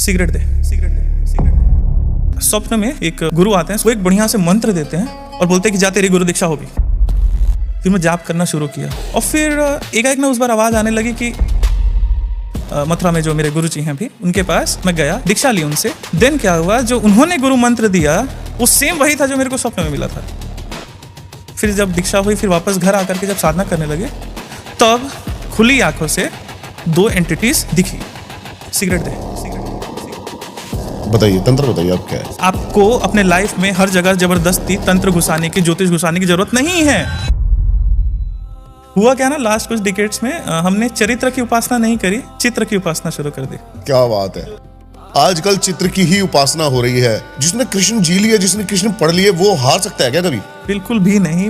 Cigarette दे, cigarette दे, cigarette दे। स्वप्न में एक गुरु आते हैं, वो एक बढ़िया से मंत्र देते हैं और बोलते हैं कि जा तेरी गुरु दीक्षा होगी। फिर मैं जाप करना शुरू किया और फिर एकाएक ना उस बार आवाज़ आने लगी कि मथुरा में जो मेरे गुरु जी हैं भी, उनके पास मैं गया, दीक्षा ली उनसे। देन क्या हुआ, जो उन्होंने गुरु मंत्र दिया वो सेम वही था जो मेरे को स्वप्न में मिला था। फिर जब दीक्षा हुई, फिर वापस घर आकर के जब साधना करने लगे, तब खुली आंखों से 2 एंटिटीज दिखी। सिगरेट दे, बताइए, तंत्र बताइए आप क्या है। आपको अपने लाइफ में हर जगह जबरदस्ती तंत्र घुसाने की, ज्योतिष घुसाने की जरूरत नहीं है। हुआ क्या ना, लास्ट कुछ डिकेड्स में हमने चरित्र की उपासना नहीं करी, चित्र की उपासना शुरू कर दी। क्या बात है, आजकल चित्र की ही उपासना हो रही है। जिसने कृष्ण जी लिया, जिसने कृष्ण पढ़ लिए, वो हार सकता है क्या कभी? बिल्कुल भी नहीं।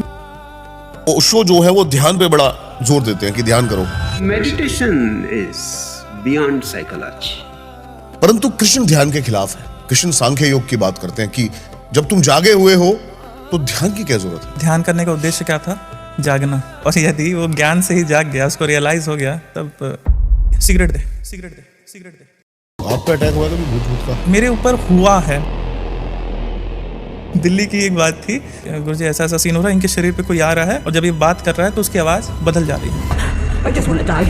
ओशो जो है वो ध्यान पे बड़ा जोर देते हैं कि ध्यान करो। Meditation is beyond psychology. परंतु कृष्ण ध्यान के खिलाफ है। कृष्ण सांख्य योग की बात करते हैं कि जब तुम जागे हुए हो तो ध्यान की क्या जरूरत है। ध्यान करने का उद्देश्य क्या था? जागना। और यदि वो ज्ञान से ही जाग गया, उसको रियलाइज हो गया, तब सिगरेट दे, सिगरेट दे, सिगरेट दे। आपका अटैक हुआ कभी भूत का? मेरे ऊपर हुआ है। दिल्ली की एक बात थी, गुरुजी ऐसा ऐसा सीन हो रहा है, इनके शरीर पे कोई आ रहा है और जब ये बात कर रहा है तो उसकी आवाज बदल जा रही है। I just want to die.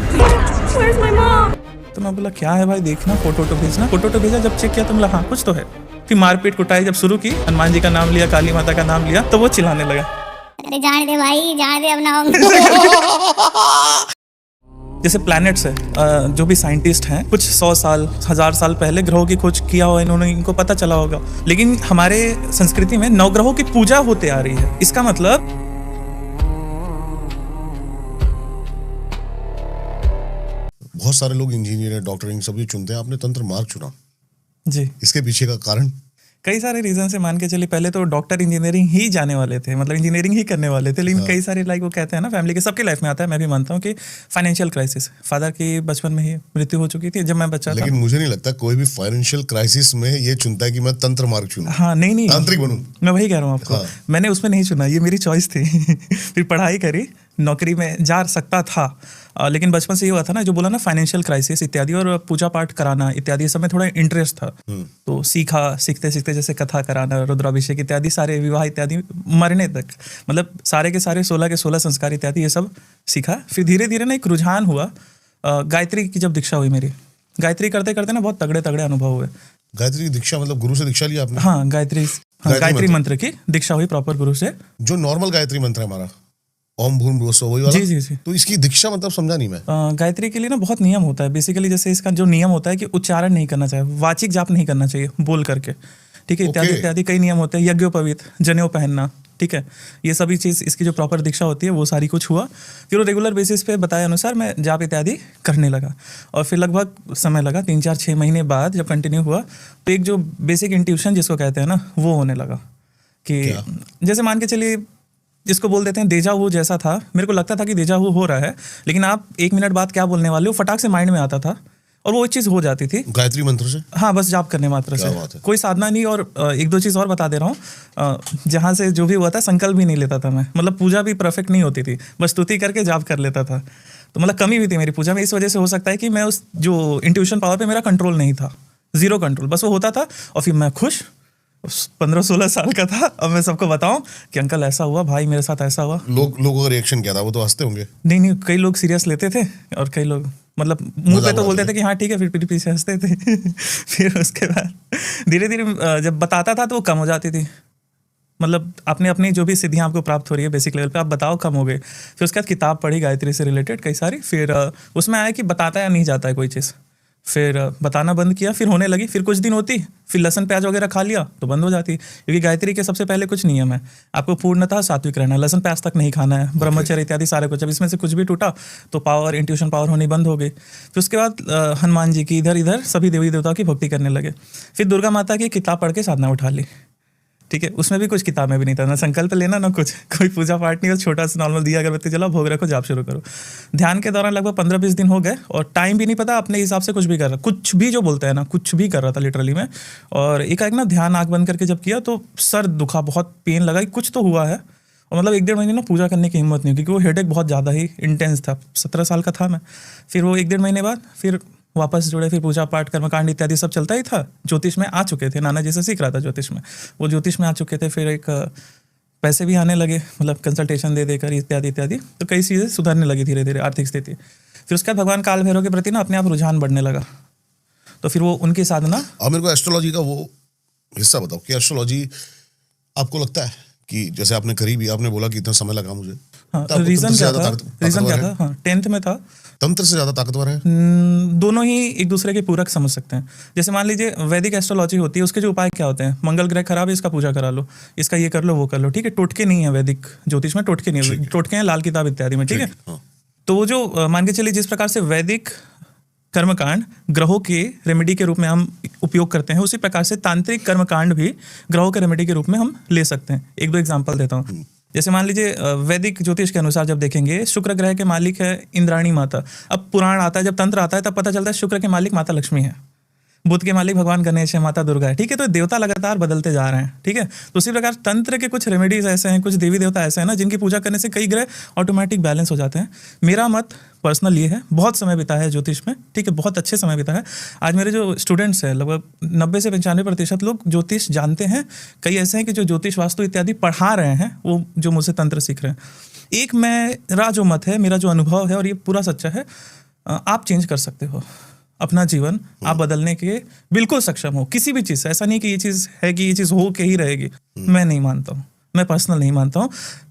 Where's my mom? तो मैं बोला क्या है भाई, देखना, फोटो तो भेजना। फोटो तो भेजा, जब चेक किया तो बोला हाँ कुछ तो है। फिर मारपीट कुटाई जब शुरू की, हनुमान जी का नाम लिया, काली माता का नाम लिया, तो वो चिल्लाने लगा, अरे जाने दे भाई, जाने दे, अब ना होंगे। जैसे प्लैनेट्स है, जो भी साइंटिस्ट हैं, कुछ 100 साल 1000 साल पहले ग्रहों की खोज किया हुआ इन्होंने, इनको पता चला होगा। लेकिन हमारे संस्कृति में नवग्रहों की पूजा होते आ रही है। इसका मतलब बहुत सारे लोग इंजीनियर, डॉक्टरिंग सभी चुनते हैं, आपने तंत्र मार्ग चुना जी, इसके पीछे का कारण? कई सारे रीजन से मान के चलिए। पहले तो डॉक्टर इंजीनियरिंग ही जाने वाले थे, मतलब इंजीनियरिंग ही करने वाले थे, लेकिन कई सारे लाइक वो कहते हैं ना, फैमिली के सबके लाइफ में आता है, मैं भी मानता हूँ कि फाइनेंशियल क्राइसिस, फादर की बचपन में ही मृत्यु हो चुकी थी जब मैं बच्चा था। लेकिन मुझे नहीं लगता कोई भी फाइनेंशियल क्राइसिस में ये चुनता है कि मैं तंत्र मार्ग चुनूं। हाँ नहीं, तांत्रिक बनूं। मैं वही कह रहा हूँ आपको। मैंने उसमें नहीं चुना, ये मेरी चॉइस थी। फिर पढ़ाई करी, नौकरी में जा सकता था, लेकिन बचपन से ये हुआ था ना, जो बोला ना फाइनेंशियल क्राइसिस इत्यादि, और पूजा पाठ कराना इत्यादि सब में थोड़ा इंटरेस्ट था। तो सीखते सीखते जैसे कथा कराना, रुद्राभिषेक इत्यादि सारे, विवाह इत्यादि, मरने तक, मतलब सारे के सारे 16 के 16 संस्कार इत्यादि ये सब सीखा। फिर धीरे धीरे ना एक रुझान हुआ, गायत्री की जब दीक्षा हुई मेरी, गायत्री करते करते ना बहुत तगड़े तगड़े अनुभव हुए। गायत्री की दीक्षा मतलब गुरु से दीक्षा लिया आपने? हाँ, गायत्री मंत्र की दीक्षा हुई प्रॉपर गुरु से। जो नॉर्मल गायत्री मंत्र है हमारा, ओम भूर्भुवः स्वः, वही वाला? जी जी जी। तो इसकी दीक्षा मतलब समझा नहीं मैं। गायत्री के लिए ना बहुत नियम होता है बेसिकली। जैसे इसका जो नियम होता है कि उच्चारण नहीं करना चाहिए, वाचिक जाप नहीं करना चाहिए बोल करके, ठीक है, इत्यादि इत्यादि कई नियम होते हैं। यज्ञोपवीत, जनेऊ पहनना, ठीक है, ये सभी चीज़ इसकी जो प्रॉपर दीक्षा होती है वो सारी कुछ हुआ। फिर वो रेगुलर बेसिस पे बताए अनुसार मैं जाप इत्यादि करने लगा, और फिर लगभग समय लगा 3-4-6 महीने बाद जब कंटिन्यू हुआ, तो एक जो बेसिक इंट्यूशन जिसको कहते हैं ना, वो होने लगा कि जैसे मान के चलिए, जिसको बोल देते हैं डेजा वू जैसा था। मेरे को लगता था कि डेजा वू हो रहा है, लेकिन आप 1 मिनट बाद क्या बोलने वाले हो फटाक से माइंड में आता था और वो एक चीज़ हो जाती थी। गायत्री मंत्र से? हाँ, बस जाप करने मात्र से, कोई साधना नहीं। और 1-2 चीज़ और बता दे रहा हूँ, जहाँ से जो भी हुआ था, संकल्प भी नहीं लेता था मैं, मतलब पूजा भी परफेक्ट नहीं होती थी, बस स्तुति करके जाप कर लेता था। तो मतलब कमी भी थी मेरी पूजा में, इस वजह से हो सकता है कि मैं उस जो इंट्यूशन पावर पे मेरा कंट्रोल नहीं था, 0 कंट्रोल, बस वो होता था। और फिर मैं खुश 15-16 साल का था, अब मैं सबको बताऊं कि अंकल ऐसा हुआ, भाई मेरे साथ ऐसा हुआ। लोगों का रिएक्शन क्या था? वो तो हंसते होंगे। नहीं, कई लोग सीरियस लेते थे और कई लोग मतलब मुंह पे तो बोलते थे कि हाँ ठीक है, फिर पीठ पीछे हंसते थे। फिर उसके बाद धीरे धीरे जब बताता था तो वो कम हो जाती थी, मतलब आपने अपनी जो भी सिद्धियाँ आपको प्राप्त हो रही है बेसिक लेवल पे, आप बताओ कम हो गए। फिर उसके बाद किताब पढ़ी गायत्री से रिलेटेड कई सारी, फिर उसमें आया कि बताता या नहीं जाता है कोई चीज़, फिर बताना बंद किया, फिर होने लगी। फिर कुछ दिन होती, फिर लहसुन प्याज वगैरह खा लिया तो बंद हो जाती, क्योंकि गायत्री के सबसे पहले कुछ नियम है, आपको पूर्णतः सात्विक रहना है, लहसुन प्याज तक नहीं खाना है, ब्रह्मचर्य इत्यादि सारे कुछ। अब इसमें से कुछ भी टूटा तो पावर, इंट्यूशन पावर होनी बंद हो गई। फिर उसके बाद हनुमान जी की इधर इधर सभी देवी देवताओं की भक्ति करने लगे। फिर दुर्गा माता की किताब पढ़ के साधना उठा ली, ठीक है, उसमें भी कुछ किताबें भी नहीं था, ना संकल्प लेना ना कुछ, कोई पूजा पाठ नहीं, और छोटा सा नॉर्मल दिया अगरबत्ती जलाओ, भोग रखो, जाप शुरू करो। ध्यान के दौरान लगभग 15-20 दिन हो गए और टाइम भी नहीं पता, अपने हिसाब से कुछ भी कर रहा, कुछ भी जो बोलते हैं ना, कुछ भी कर रहा था लिटरली में। और एकाएक ना ध्यान आँख बंद करके जब किया तो सर दुखा, बहुत पेन लगा कि कुछ तो हुआ है। और मतलब 1-1.5 महीने ना पूजा करने की हिम्मत नहीं, क्योंकि वो हेडेक बहुत ज़्यादा ही इंटेंस था। 17 साल का था मैं। फिर वो 1-1.5 महीने बाद फिर वापस जुड़े, फिर पूजा पाठ कर्मकांड इत्यादि सब चलता ही था। ज्योतिष में आ चुके थे, नाना जी से सीख रहा था ज्योतिष में, वो ज्योतिष में आ चुके थे। फिर एक पैसे भी आने लगे, मतलब कंसल्टेशन दे देकर इत्यादि इत्यादि, तो कई चीज़ें सुधरने लगी धीरे धीरे आर्थिक स्थिति। फिर उसके बाद भगवान काल भैरव के प्रति ना अपने आप रुझान बढ़ने लगा, तो फिर वो उनकी साधना। और मेरे को एस्ट्रोलॉजी का वो हिस्सा बताओ कि एस्ट्रोलॉजी आपको लगता है कि जैसे आपने करी भी, आपने बोला कि इतना समय लगा मुझे, हाँ, तो आपको रीज़न तंत्र से क्या ज्यादा था? ताकतवर रीज़न क्या है? था? हाँ, 10th में था। तंत्र से ज्यादा ताकतवर है? दोनों ही एक दूसरे के पूरक समझ सकते हैं। जैसे मान लीजिए वैदिक एस्ट्रोलॉजी होती है, उसके जो उपाय क्या होते हैं? मंगल ग्रह खराब है, इसका पूजा करा लो, इसका ये कर लो, वो कर लो, ठीक है। टोटके नहीं है वैदिक ज्योतिष में, टोटके नहीं है, टोटके हैं लाल किताब इत्यादि में, ठीक है। हाँ। तो वो जो मान के चलिए जिस प्रकार से वैदिक कर्मकांड ग्रहों के रेमेडी के रूप में हम उपयोग करते हैं, उसी प्रकार से तांत्रिक कर्मकांड भी ग्रहों के रेमेडी के रूप में हम ले सकते हैं। एक दो एग्जांपल देता हूँ। जैसे मान लीजिए वैदिक ज्योतिष के अनुसार जब देखेंगे, शुक्र ग्रह के मालिक है इंद्राणी माता। अब पुराण आता है, जब तंत्र आता है, तब पता चलता है शुक्र के मालिक माता लक्ष्मी है, बुध के मालिक भगवान गणेश है, माता दुर्गा है, ठीक है। तो देवता लगातार बदलते जा रहे हैं, ठीक है। तो उसी प्रकार तंत्र के कुछ रेमेडीज ऐसे हैं, कुछ देवी देवता ऐसे हैं ना, जिनकी पूजा करने से कई ग्रह ऑटोमेटिक बैलेंस हो जाते हैं। मेरा मत पर्सनल ये है, बहुत समय बिता है ज्योतिष में, ठीक है, बहुत अच्छे समय बिता है। आज मेरे जो स्टूडेंट्स हैं, लगभग 90 से 95% लोग ज्योतिष जानते हैं। कई ऐसे हैं कि जो ज्योतिष वास्तु इत्यादि पढ़ा रहे हैं, वो जो मुझसे तंत्र सीख रहे हैं। एक मेरा जो मत है, मेरा जो अनुभव है, और ये पूरा सच्चा है, आप चेंज कर सकते हो अपना जीवन, आप बदलने के बिल्कुल सक्षम हो किसी भी चीज़ से। ऐसा नहीं कि ये चीज़ है कि ये चीज़ हो के ही रहेगी, मैं नहीं मानता हूँ, मैं पर्सनल नहीं मानता हूँ।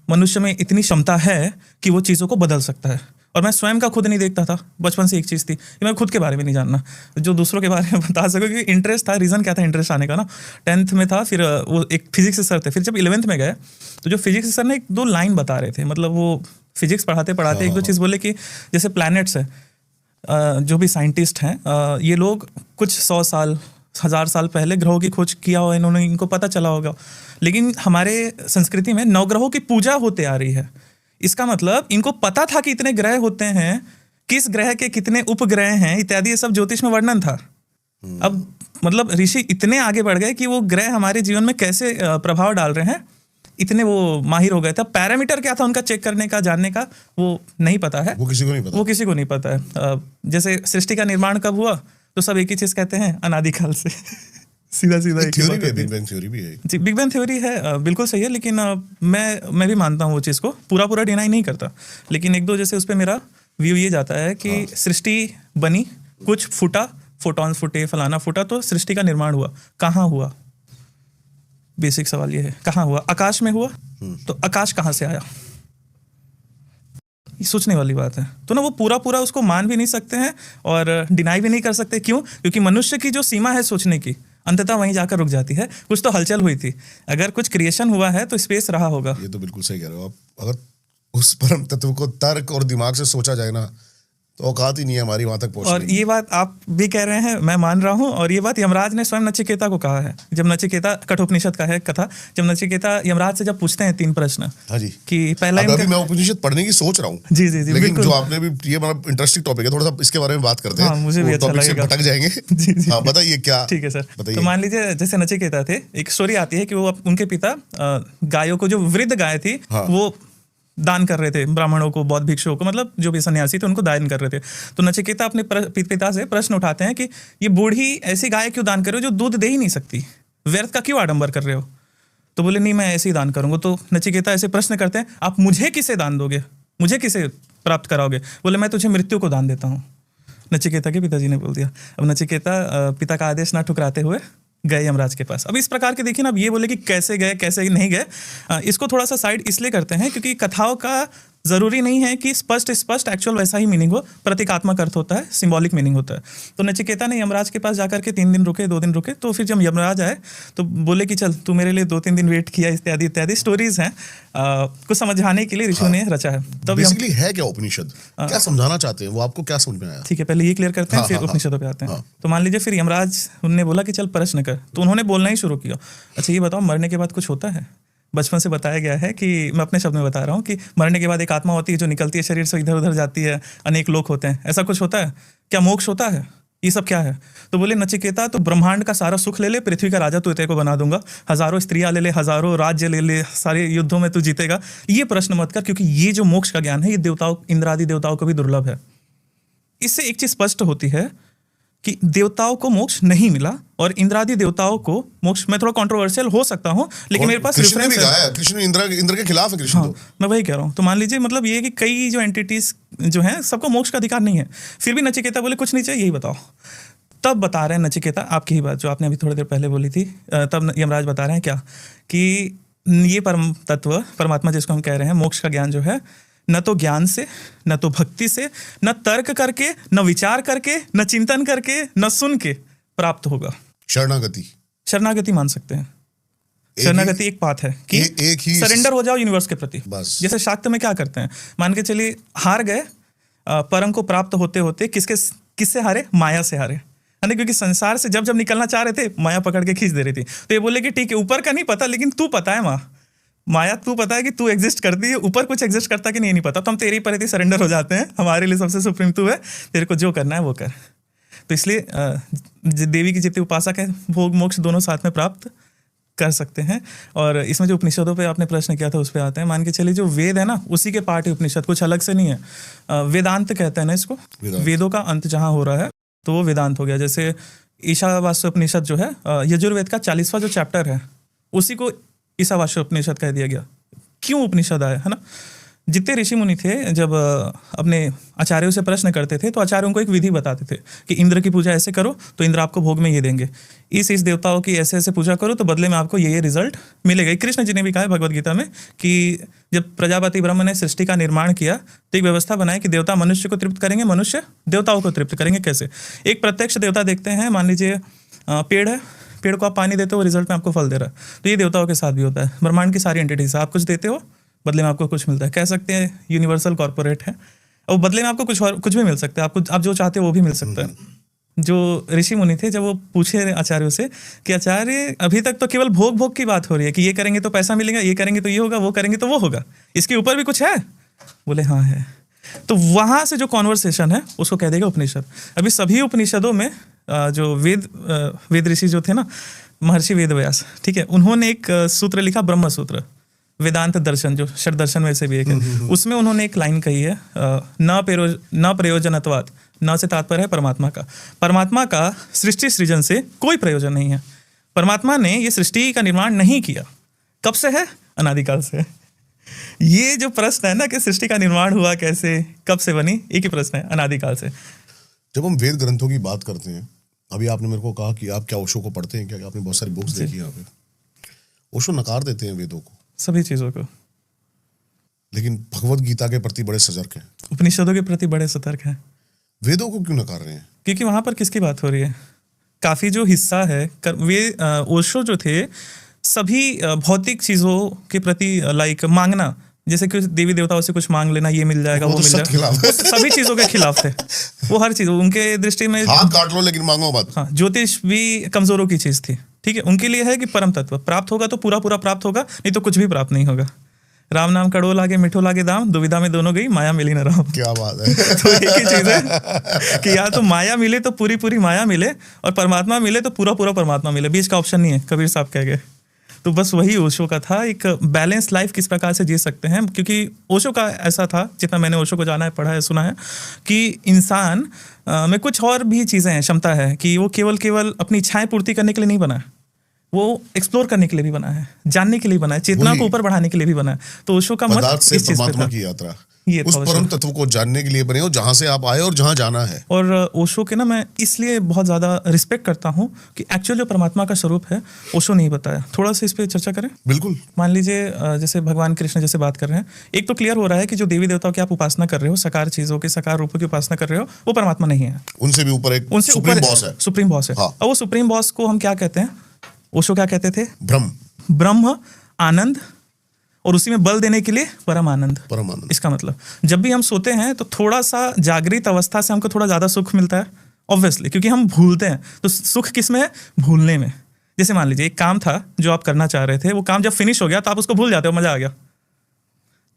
मनुष्य में इतनी क्षमता है कि वो चीज़ों को बदल सकता है। और मैं स्वयं का खुद नहीं देखता था, बचपन से एक चीज़ थी कि मैं खुद के बारे में नहीं जानना, जो दूसरों के बारे में बता सको, क्योंकि इंटरेस्ट था। रीज़न क्या था इंटरेस्ट आने का ना? 10th में था, फिर वो एक फिजिक्स के सर थे। फिर जब 11th में गए, तो जो फिजिक्स के सर ने एक दो लाइन बता रहे थे, मतलब वो फिजिक्स पढ़ाते पढ़ाते एक दो चीज़ बोले कि जैसे प्लैनेट्स है, जो भी साइंटिस्ट हैं, ये लोग कुछ 100 साल 1000 साल पहले ग्रहों की खोज किया हो इन्होंने, इनको पता चला होगा। लेकिन हमारे संस्कृति में नवग्रहों की पूजा होते आ रही है। इसका मतलब इनको पता था कि इतने ग्रह होते हैं, किस ग्रह के कितने उपग्रह हैं इत्यादि, ये सब ज्योतिष में वर्णन था। अब मतलब ऋषि इतने आगे बढ़ गए कि वो ग्रह हमारे जीवन में कैसे प्रभाव डाल रहे हैं, इतने वो माहिर हो गए थे। पैरामीटर क्या था उनका चेक करने का, जानने का, वो नहीं पता है, वो किसी को नहीं पता, वो किसी को नहीं पता है। जैसे सृष्टि का निर्माण कब हुआ, तो सब एक ही चीज कहते हैं, अनादिकाल से। सीधा सीधा एक थ्योरी भी है, बिग बैंग थ्योरी भी है जी, बिग बैंग थ्योरी है, बिल्कुल सही है। लेकिन मैं भी मानता हूँ वो चीज़ को, पूरा डिनाई नहीं करता। लेकिन एक दो जैसे उस पर मेरा व्यू ये जाता है कि सृष्टि बनी, कुछ फूटा, फोटॉन्स फूटे, फलाना फूटा, तो सृष्टि का निर्माण हुआ। कहाँ हुआ? बेसिक सवाल ये है, कहाँ हुआ? आकाश में हुआ, तो आकाश कहाँ से आया? ये सोचने वाली बात है। तो ना वो पूरा उसको मान भी नहीं सकते हैं और डिनाई भी नहीं कर सकते। क्यों? क्योंकि मनुष्य की जो सीमा है सोचने की, अंततः वहीं जाकर रुक जाती है। कुछ तो हलचल हुई थी, अगर कुछ क्रिएशन हुआ है तो स्पेस रहा होगा। ये तो बिल्कुल सही कह रहे हो आप। अगर उस परम तत्व को तर्क और दिमाग से सोचा जाए ना, तो औकात ही नहीं है हमारी वहां तक पहुंचने और ये बात आप भी कह रहे हैं, मैं मान रहा हूँ। और ये बात यमराज ने स्वयं नचिकेता को कहा है। जब नचिकेता, कठोपनिषद का है कथा, जब नचिकेता यमराज से जब पूछते हैं 3 प्रश्न, हाँ जी, कि पहला अभी मैं उपनिषद पढ़ने की सोच रहा हूँ। जी, लेकिन बिल्कुल। जो आपने भी, ये मतलब इंटरेस्टिंग टॉपिक है, थोड़ा सा इसके बारे में बात करते हैं। हाँ, मुझे भी अच्छा टॉपिक से लगेगा। भटक जाएंगे। जी। हाँ, बताइए क्या? ठीक है सर। बताइए। तो मान लीजिए जैसे नचिकेता थे, एक स्टोरी आती है कि वो उनके पिता गायों को, जो वृद्ध गाय थी, वो दान कर रहे थे ब्राह्मणों को, बौद्ध भिक्षुओं को, मतलब जो भी सन्यासी थे उनको दान कर रहे थे। तो नचिकेता अपने पिता से प्रश्न उठाते हैं कि ये बूढ़ी ऐसी गाय क्यों दान कर रहे हो जो दूध दे ही नहीं सकती, व्यर्थ का क्यों आडंबर कर रहे हो? तो बोले नहीं, मैं ऐसे ही दान करूंगा। तो नचिकेता ऐसे प्रश्न करते हैं, आप मुझे किसे दान दोगे, मुझे किसे प्राप्त कराओगे? बोले मैं तुझे मृत्यु को दान देता हूँ। नचिकेता के पिताजी ने बोल दिया। अब नचिकेता पिता का आदेश ना ठुकराते हुए गए यमराज के पास। अब इस प्रकार के देखिए ना, अब ये बोले कि कैसे गए कैसे नहीं गए, इसको थोड़ा सा साइड इसलिए करते हैं क्योंकि कथाओं का जरूरी नहीं है कि स्पष्ट एक्चुअल वैसा ही मीनिंग हो, प्रतीकात्मक अर्थ होता है, सिंबॉलिक मीनिंग होता है। तो नचिकेता ने यमराज के पास जाकर के 3 दिन रुके, 2 दिन रुके। तो फिर जब यमराज आए तो बोले कि चल तू मेरे लिए 2-3 दिन वेट किया, इत्यादि इत्यादि स्टोरीज हैं, कुछ समझाने के लिए ऋषियों ने रचा है। तब बेसिकली है क्या उपनिषद, क्या समझाना चाहते हैं वो, आपको क्या समझ में आया? ठीक है, पहले ये क्लियर करते हैं, फिर उपनिषदों पे आते हैं। तो मान लीजिए फिर यमराज उन्होंने बोला कि चल प्रश्न कर, तो उन्होंने बोलना ही शुरू किया। अच्छा ये बताओ, मरने के बाद कुछ होता है? बचपन से बताया गया है कि, मैं अपने शब्द में बता रहा हूँ, कि मरने के बाद एक आत्मा होती है जो निकलती है शरीर से, इधर उधर जाती है, अनेक लोक होते हैं। ऐसा कुछ होता है क्या? मोक्ष होता है? ये सब क्या है? तो बोले नचिकेता, तो ब्रह्मांड का सारा सुख ले ले, पृथ्वी का राजा तू तेरे को बना दूंगा, हजारों स्त्रियां ले ले, हजारों राज्य ले ले, सारे युद्धों में तू जीतेगा। ये प्रश्न मत कर, क्योंकि ये जो मोक्ष का ज्ञान है ये देवताओं, इंद्रादि देवताओं को भी दुर्लभ है। इससे एक चीज स्पष्ट होती है कि देवताओं को मोक्ष नहीं मिला और इंद्रादि देवताओं को मोक्ष। मैं थोड़ा कंट्रोवर्शियल हो सकता हूँ लेकिन मेरे पास कृष्ण ने भी reference है। गाया, कृष्ण इंद्र के खिलाफ है कृष्ण हाँ, तो। मैं वही कह रहा हूँ। तो मान लीजिए मतलब ये है कि कई जो एंटिटीज जो हैं सबको मोक्ष का अधिकार नहीं है, फिर भी नचिकेता बोले कुछ नहीं चाहिए, यही बताओ। तब बता रहे हैं नचिकेता आपकी ही बात जो आपने अभी थोड़ी देर पहले बोली थी, तब यमराज बता रहे हैं क्या कि ये परम तत्व परमात्मा जिसको हम कह रहे हैं, मोक्ष का ज्ञान जो है न तो ज्ञान से, न तो भक्ति से, न तर्क करके, न विचार करके, न चिंतन करके, न सुन के प्राप्त होगा। शरणागति, शरणागति मान सकते हैं। शरणागति एक बात है कि एक ही सरेंडर हो जाओ यूनिवर्स के प्रति। बस। जैसे शाक्त में क्या करते हैं, मान के चलिए हार गए, परम को प्राप्त होते होते किससे हारे? माया से हारे, है ना? क्योंकि संसार से जब निकलना चाह रहे थे माया पकड़ के खींच दे रही थी। तो ये बोले कि ठीक है ऊपर का नहीं पता लेकिन तू पता है माया तू पता है कि तू एग्जिस्ट करती है, ऊपर कुछ एग्जिस्ट करता कि नहीं पता। तो हम तेरे प्रति सरेंडर हो जाते हैं, हमारे लिए सबसे सुप्रीम तू है, तेरे को जो करना है वो कर। तो इसलिए देवी की जितनी उपासक है भोग मोक्ष दोनों साथ में प्राप्त कर सकते हैं। और इसमें जो उपनिषदों पे आपने प्रश्न किया था उस पर आते हैं। मान के चलिए जो वेद है ना उसी के पार्ट है उपनिषद, कुछ अलग से नहीं है। वेदांत कहते हैं ना इसको, वेदों का अंत जहाँ हो रहा है तो वो वेदांत हो गया। जैसे ईशावास्य उपनिषद जो है यजुर्वेद का 40वां जो चैप्टर है उसी को ईशावास्य उपनिषद कह दिया गया। क्यों उपनिषद आया, है ना? जितने ऋषि मुनि थे जब अपने आचार्यों से प्रश्न करते थे तो आचार्यों को एक विधि बताते थे कि इंद्र की पूजा ऐसे करो तो इंद्र आपको भोग में ये देंगे, इस देवताओं की ऐसे ऐसे पूजा करो तो बदले में आपको ये रिजल्ट मिलेगा। कृष्ण जी ने भी कहा है भगवद गीता में कि जब प्रजापति ब्रह्म ने सृष्टि का निर्माण किया तो एक व्यवस्था बनाई कि देवता मनुष्य को तृप्त करेंगे, मनुष्य देवताओं को तृप्त करेंगे। कैसे? एक प्रत्यक्ष देवता देखते हैं, मान लीजिए पेड़ है, पेड़ को आप पानी देते हो, रिजल्ट में आपको फल दे रहा है। तो ये देवताओं के साथ भी होता है। ब्रह्मांड की सारी एंटिटीज आप कुछ देते हो, बदले में आपको कुछ मिलता है। कह सकते हैं यूनिवर्सल कॉर्पोरेट है और बदले में आपको कुछ भी मिल सकता है। आपको आप जो चाहते हो वो भी मिल सकता है। जो ऋषि मुनि थे जब वो पूछे आचार्यों से कि आचार्य अभी तक तो केवल भोग की बात हो रही है कि ये करेंगे तो पैसा मिलेगा, ये करेंगे तो ये होगा, वो करेंगे तो वो होगा, इसके ऊपर भी कुछ है? बोले हाँ है। तो वहाँ से जो कॉन्वर्सेशन है उसको कह देगा उपनिषद। अभी सभी उपनिषदों में जो वेद ऋषि जो थे ना, महर्षि वेदव्यास, ठीक है, उन्होंने एक सूत्र लिखा ब्रह्म सूत्र, वेदांत दर्शन जो षड दर्शन में से भी एक है। उसमें उन्होंने एक लाइन कही है, न प्रयोजनत्वात्, न से तात्पर्य है परमात्मा का। परमात्मा का सृष्टि सृजन से कोई प्रयोजन नहीं है। परमात्मा ने ये सृष्टि का निर्माण नहीं किया। कब से है? अनादिकाल से। ये जो प्रश्न है ना कि सृष्टि का निर्माण हुआ कैसे, कब से बनी, एक ही प्रश्न है, अनादिकाल से। जब हम वेद ग्रंथों की बात करते हैं, अभी आपने मेरे को कहा कि आप क्या ओशो को पढ़ते हैं, क्या आपने बहुत सारी बुक्स देखी है? ओशो नकार देते हैं वेदों को, सभी चीजों को, लेकिन भगवत गीता के प्रति बड़े सजग हैं, उपनिषदों के प्रति बड़े सतर्क हैं। वेदों को क्यों नकार रहे हैं? क्योंकि वहां पर किसकी बात हो रही है? काफी जो हिस्सा है वे ओशो जो थे सभी भौतिक चीजों के प्रति लाइक मांगना, जैसे कि देवी देवताओं से कुछ मांग लेना, ये मिल जाएगा, वो मिल जाएगा, सभी चीजों के खिलाफ थे वो। हर चीज उनके दृष्टि में हाथ काट लो लेकिन मांगो मत। हाँ, ज्योतिष भी कमजोरों की चीज थी, ठीक है। उनके लिए है कि परम तत्व प्राप्त होगा तो पूरा पूरा प्राप्त होगा, नहीं तो कुछ भी प्राप्त नहीं होगा। राम नाम कड़ो लागे मिठो लागे दाम, दुविधा में दोनों गई माया मिली न राम। क्या बात है। तो एक ही चीज है कि या तो माया मिले तो पूरी पूरी माया मिले, और परमात्मा मिले तो पूरा पूरा परमात्मा मिले, बीच का ऑप्शन नहीं है, कबीर साहब कह गए। तो बस वही ओशो का था, एक बैलेंस लाइफ किस प्रकार से जी सकते हैं। क्योंकि ओशो का ऐसा था, जितना मैंने ओशो को जाना है, पढ़ा है, सुना है, कि इंसान में कुछ और भी चीज़ें हैं, क्षमता है कि वो केवल अपनी इच्छाएं पूर्ति करने के लिए नहीं बना है, वो एक्सप्लोर करने के लिए भी बना है, जानने के लिए बना है, चेतना को ऊपर बढ़ाने के लिए भी बना है। तो ओशो का मत इस चीज पे था, की यात्रा, ये उस परम तत्व को जानने के लिए बने हो जहां से आप आए और जहां जाना है। और ओशो के ना मैं इसलिए बहुत ज़्यादा रिस्पेक्ट करता हूँ कि एक्चुअल जो परमात्मा का स्वरूप है ओशो नहीं बताया। थोड़ा सा इस पर चर्चा करें। बिल्कुल। मान लीजिए जैसे भगवान कृष्ण जैसे बात कर रहे हैं, एक तो क्लियर हो रहा है कि जो देवी देवताओं की आप उपासना कर रहे हो, साकार चीज़ों के साकार रूपों की उपासना कर रहे हो, वो परमात्मा नहीं है, उनसे भी ऊपर एक सुप्रीम बॉस है। सुप्रीम बॉस है। और वो सुप्रीम बॉस को हम क्या कहते हैं? ओशो क्या कहते थे? ब्रह्म, आनंद, और उसी में बल देने के लिए परम आनंद। इसका मतलब जब भी हम सोते हैं तो थोड़ा सा जागृत अवस्था से हमको थोड़ा ज्यादा सुख मिलता है, ऑब्वियसली, क्योंकि हम भूलते हैं। तो सुख किस में है? भूलने में। जैसे मान लीजिए एक काम था जो आप करना चाह रहे थे, वो काम जब फिनिश हो गया तो आप उसको भूल जाते हो, मजा आ गया,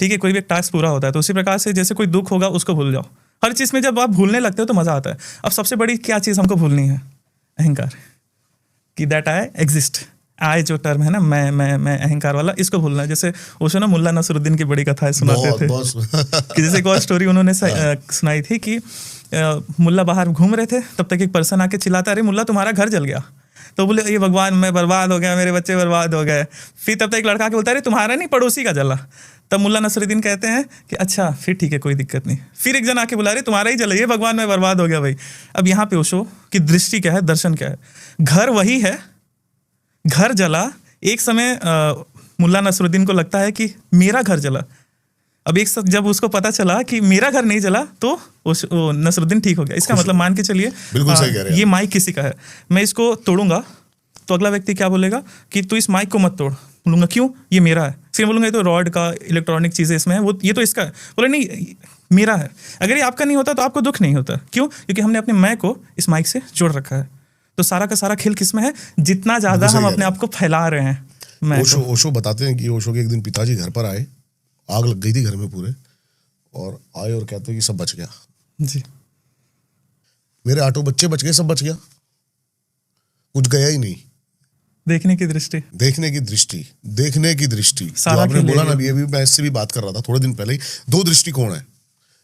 ठीक है। कोई भी एक टास्क पूरा होता है, तो उसी प्रकार से जैसे कोई दुख होगा उसको भूल जाओ। हर चीज में जब आप भूलने लगते हो तो मजा आता है। अब सबसे बड़ी क्या चीज हमको भूलनी है? अहंकार, कि दैट आई एग्जिस्ट, आय जो टर्म है ना, मैं अहंकार वाला, इसको भूलना है। जैसे ओशो ना मुल्ला नसरुद्दीन की बड़ी कथाएं सुनाते थे कि जैसे एक और स्टोरी उन्होंने सुनाई थी कि मुल्ला बाहर घूम रहे थे, तब तक एक पर्सन आके चिल्लाता, अरे मुल्ला तुम्हारा घर जल गया। तो बोले ये भगवान मैं बर्बाद हो गया, मेरे बच्चे बर्बाद हो गए। फिर तब तक एक लड़का के बोलता है, अरे तुम्हारा नहीं पड़ोसी का जला। तब मुल्ला नसरुद्दीन कहते हैं कि अच्छा फिर ठीक है, कोई दिक्कत नहीं। फिर एक जन आके बुला रहे तुम्हारा ही जला, ये भगवान मैं बर्बाद हो गया भाई। अब यहाँ पे ओशो की दृष्टि क्या है, दर्शन क्या है? घर वही है, घर जला। एक समय मुल्ला नसरुद्दीन को लगता है कि मेरा घर जला। अब एक जब उसको पता चला कि मेरा घर नहीं जला तो नसरुद्दीन ठीक हो गया। इसका मतलब मान के चलिए बिल्कुल सही कह रहे हैं। ये माइक किसी का है, मैं इसको तोड़ूंगा तो अगला व्यक्ति क्या बोलेगा कि तू इस माइक को मत तोड़। बोलूंगा क्यों, ये मेरा है। फिर बोलूंगा ये तो रॉड का इलेक्ट्रॉनिक चीजें इसमें है, वो ये तो इसका है। बोले नहीं मेरा है। अगर ये आपका नहीं होता तो आपको दुख नहीं होता। क्यों? क्योंकि हमने अपने मैं को इस माइक से जोड़ रखा है। तो सारा का सारा खेल किसमें है? जितना ज्यादा हम अपने आप को फैला रहे हैं। ओशो बताते हैं कि ओशो के एक दिन पिताजी घर पर आए, आग लग गई थी घर में पूरे, और आए और कहते हैं कि सब बच गया जी, मेरे 8 बच्चे बच गए, सब बच गया, कुछ गया ही नहीं। देखने की दृष्टि, देखने की दृष्टि, देखने की दृष्टि जो सारा आपने खेल बोला है ना, ये। अभी मैं इससे भी बात कर रहा था थोड़े दिन पहले ही। 2 दृष्टिकोण है।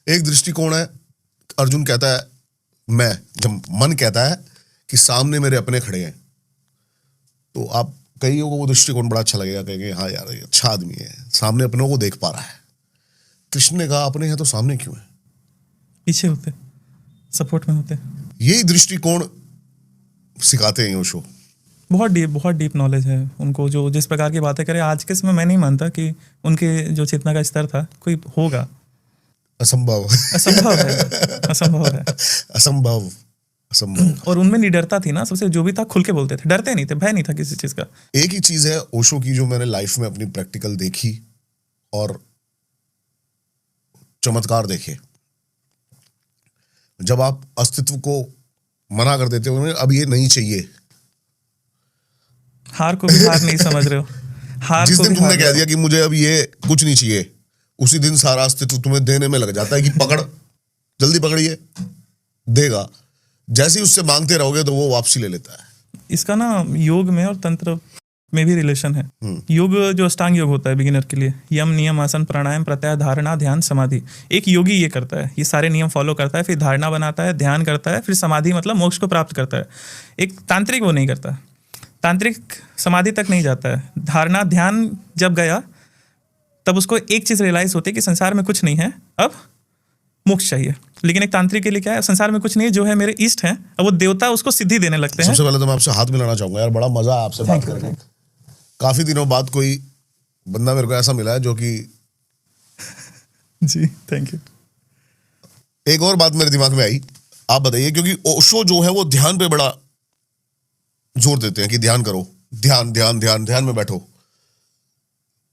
एक दृष्टिकोण है, अर्जुन कहता है मैं, जब मन कहता है कि सामने मेरे अपने खड़े हैं, तो आप कईयों को वो दृष्टिकोण बड़ा अच्छा लगेगा, कहेंगे हाँ यार ये अच्छा आदमी है, सामने अपनों को देख पा रहा है। कृष्ण ने कहा अपने हैं तो सामने क्यों है, पीछे होते, सपोर्ट में होते। यही दृष्टिकोण सिखाते हैं ओशो। बहुत डीप नॉलेज है उनको। जो जिस प्रकार की बातें करें आज के समय, मैं नहीं मानता कि उनके जो चेतना का स्तर था कोई होगा। असंभव असंभव है, असंभव है, असंभव असंभव। और उनमें निडरता थी ना, सबसे जो भी था खुल के बोलते थे, डरते नहीं थे, भय नहीं था किसी चीज का। एक ही चीज है ओशो की जो मैंने लाइफ में अपनी प्रैक्टिकल देखी और चमत्कार देखे। जब आप अस्तित्व को मना कर देते हो, अब ये नहीं चाहिए, हार को भी हार नहीं समझ रहे हो, हार जिस को दिन भी तुमने हार कह नहीं। दिया कि मुझे अब ये कुछ नहीं चाहिए, उसी दिन सारा अस्तित्व तुम्हें देने में लग जाता है कि पकड़, जल्दी पकड़िए, देगा। जैसे ही उससे मांगते रहोगे तो वो वापसी ले लेता है। इसका ना योग में और तंत्र में भी रिलेशन है। योग जो अष्टांग योग होता है बिगिनर के लिए, यम नियम आसन प्राणायाम प्रत्याहार धारणा ध्यान समाधि, एक योगी ये करता है, ये सारे नियम फॉलो करता है, फिर धारणा बनाता है, ध्यान करता है, फिर समाधि मतलब मोक्ष को प्राप्त करता है। एक तांत्रिक वो नहीं करता, तांत्रिक समाधि तक नहीं जाता है। धारणा ध्यान जब गया तब उसको एक चीज रियलाइज होती है कि संसार में कुछ नहीं है, अब मोक्ष चाहिए। लेकिन एक तांत्रिक के लिए क्या है, संसार में कुछ नहीं है, जो है मेरे इष्ट हैं, अब वो देवता उसको सिद्धि देने लगते हैं। सबसे पहले तो मैं आपसे हाथ मिलाना चाहूंगा यार, बड़ा मजा है आपसे बात करके। काफी दिनों बाद कोई बंदा मेरे को ऐसा मिला है जो कि जी थैंक यू। एक और बात मेरे दिमाग में आई, आप बताइए, क्योंकि ओशो जो है वो ध्यान पे बड़ा जोर देते हैं कि ध्यान करो, ध्यान ध्यान ध्यान ध्यान में बैठो।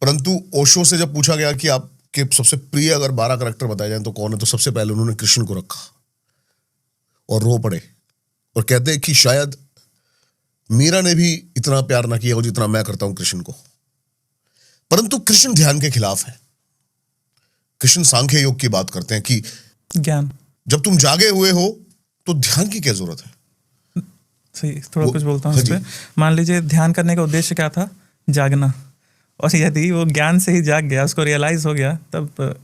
परंतु ओशो से जब पूछा गया कि आपके सबसे प्रिय अगर 12 करैक्टर बताए जाएं तो कौन है, तो सबसे पहले उन्होंने कृष्ण को रखा और रो पड़े और कहते हैं कि शायद मीरा ने भी इतना प्यार ना किया हो जितना मैं करता हूं कृष्ण को। परंतु कृष्ण ध्यान के खिलाफ है। कृष्ण सांख्य योग की बात करते हैं कि ज्ञान, जब तुम जागे हुए हो तो ध्यान की क्या जरूरत है। सही, थोड़ा कुछ बोलता हूँ हाँ इस पे। मान लीजिए ध्यान करने का उद्देश्य क्या था, जागना, और यदि वो ज्ञान से ही जाग गया, उसको रियलाइज हो गया, तब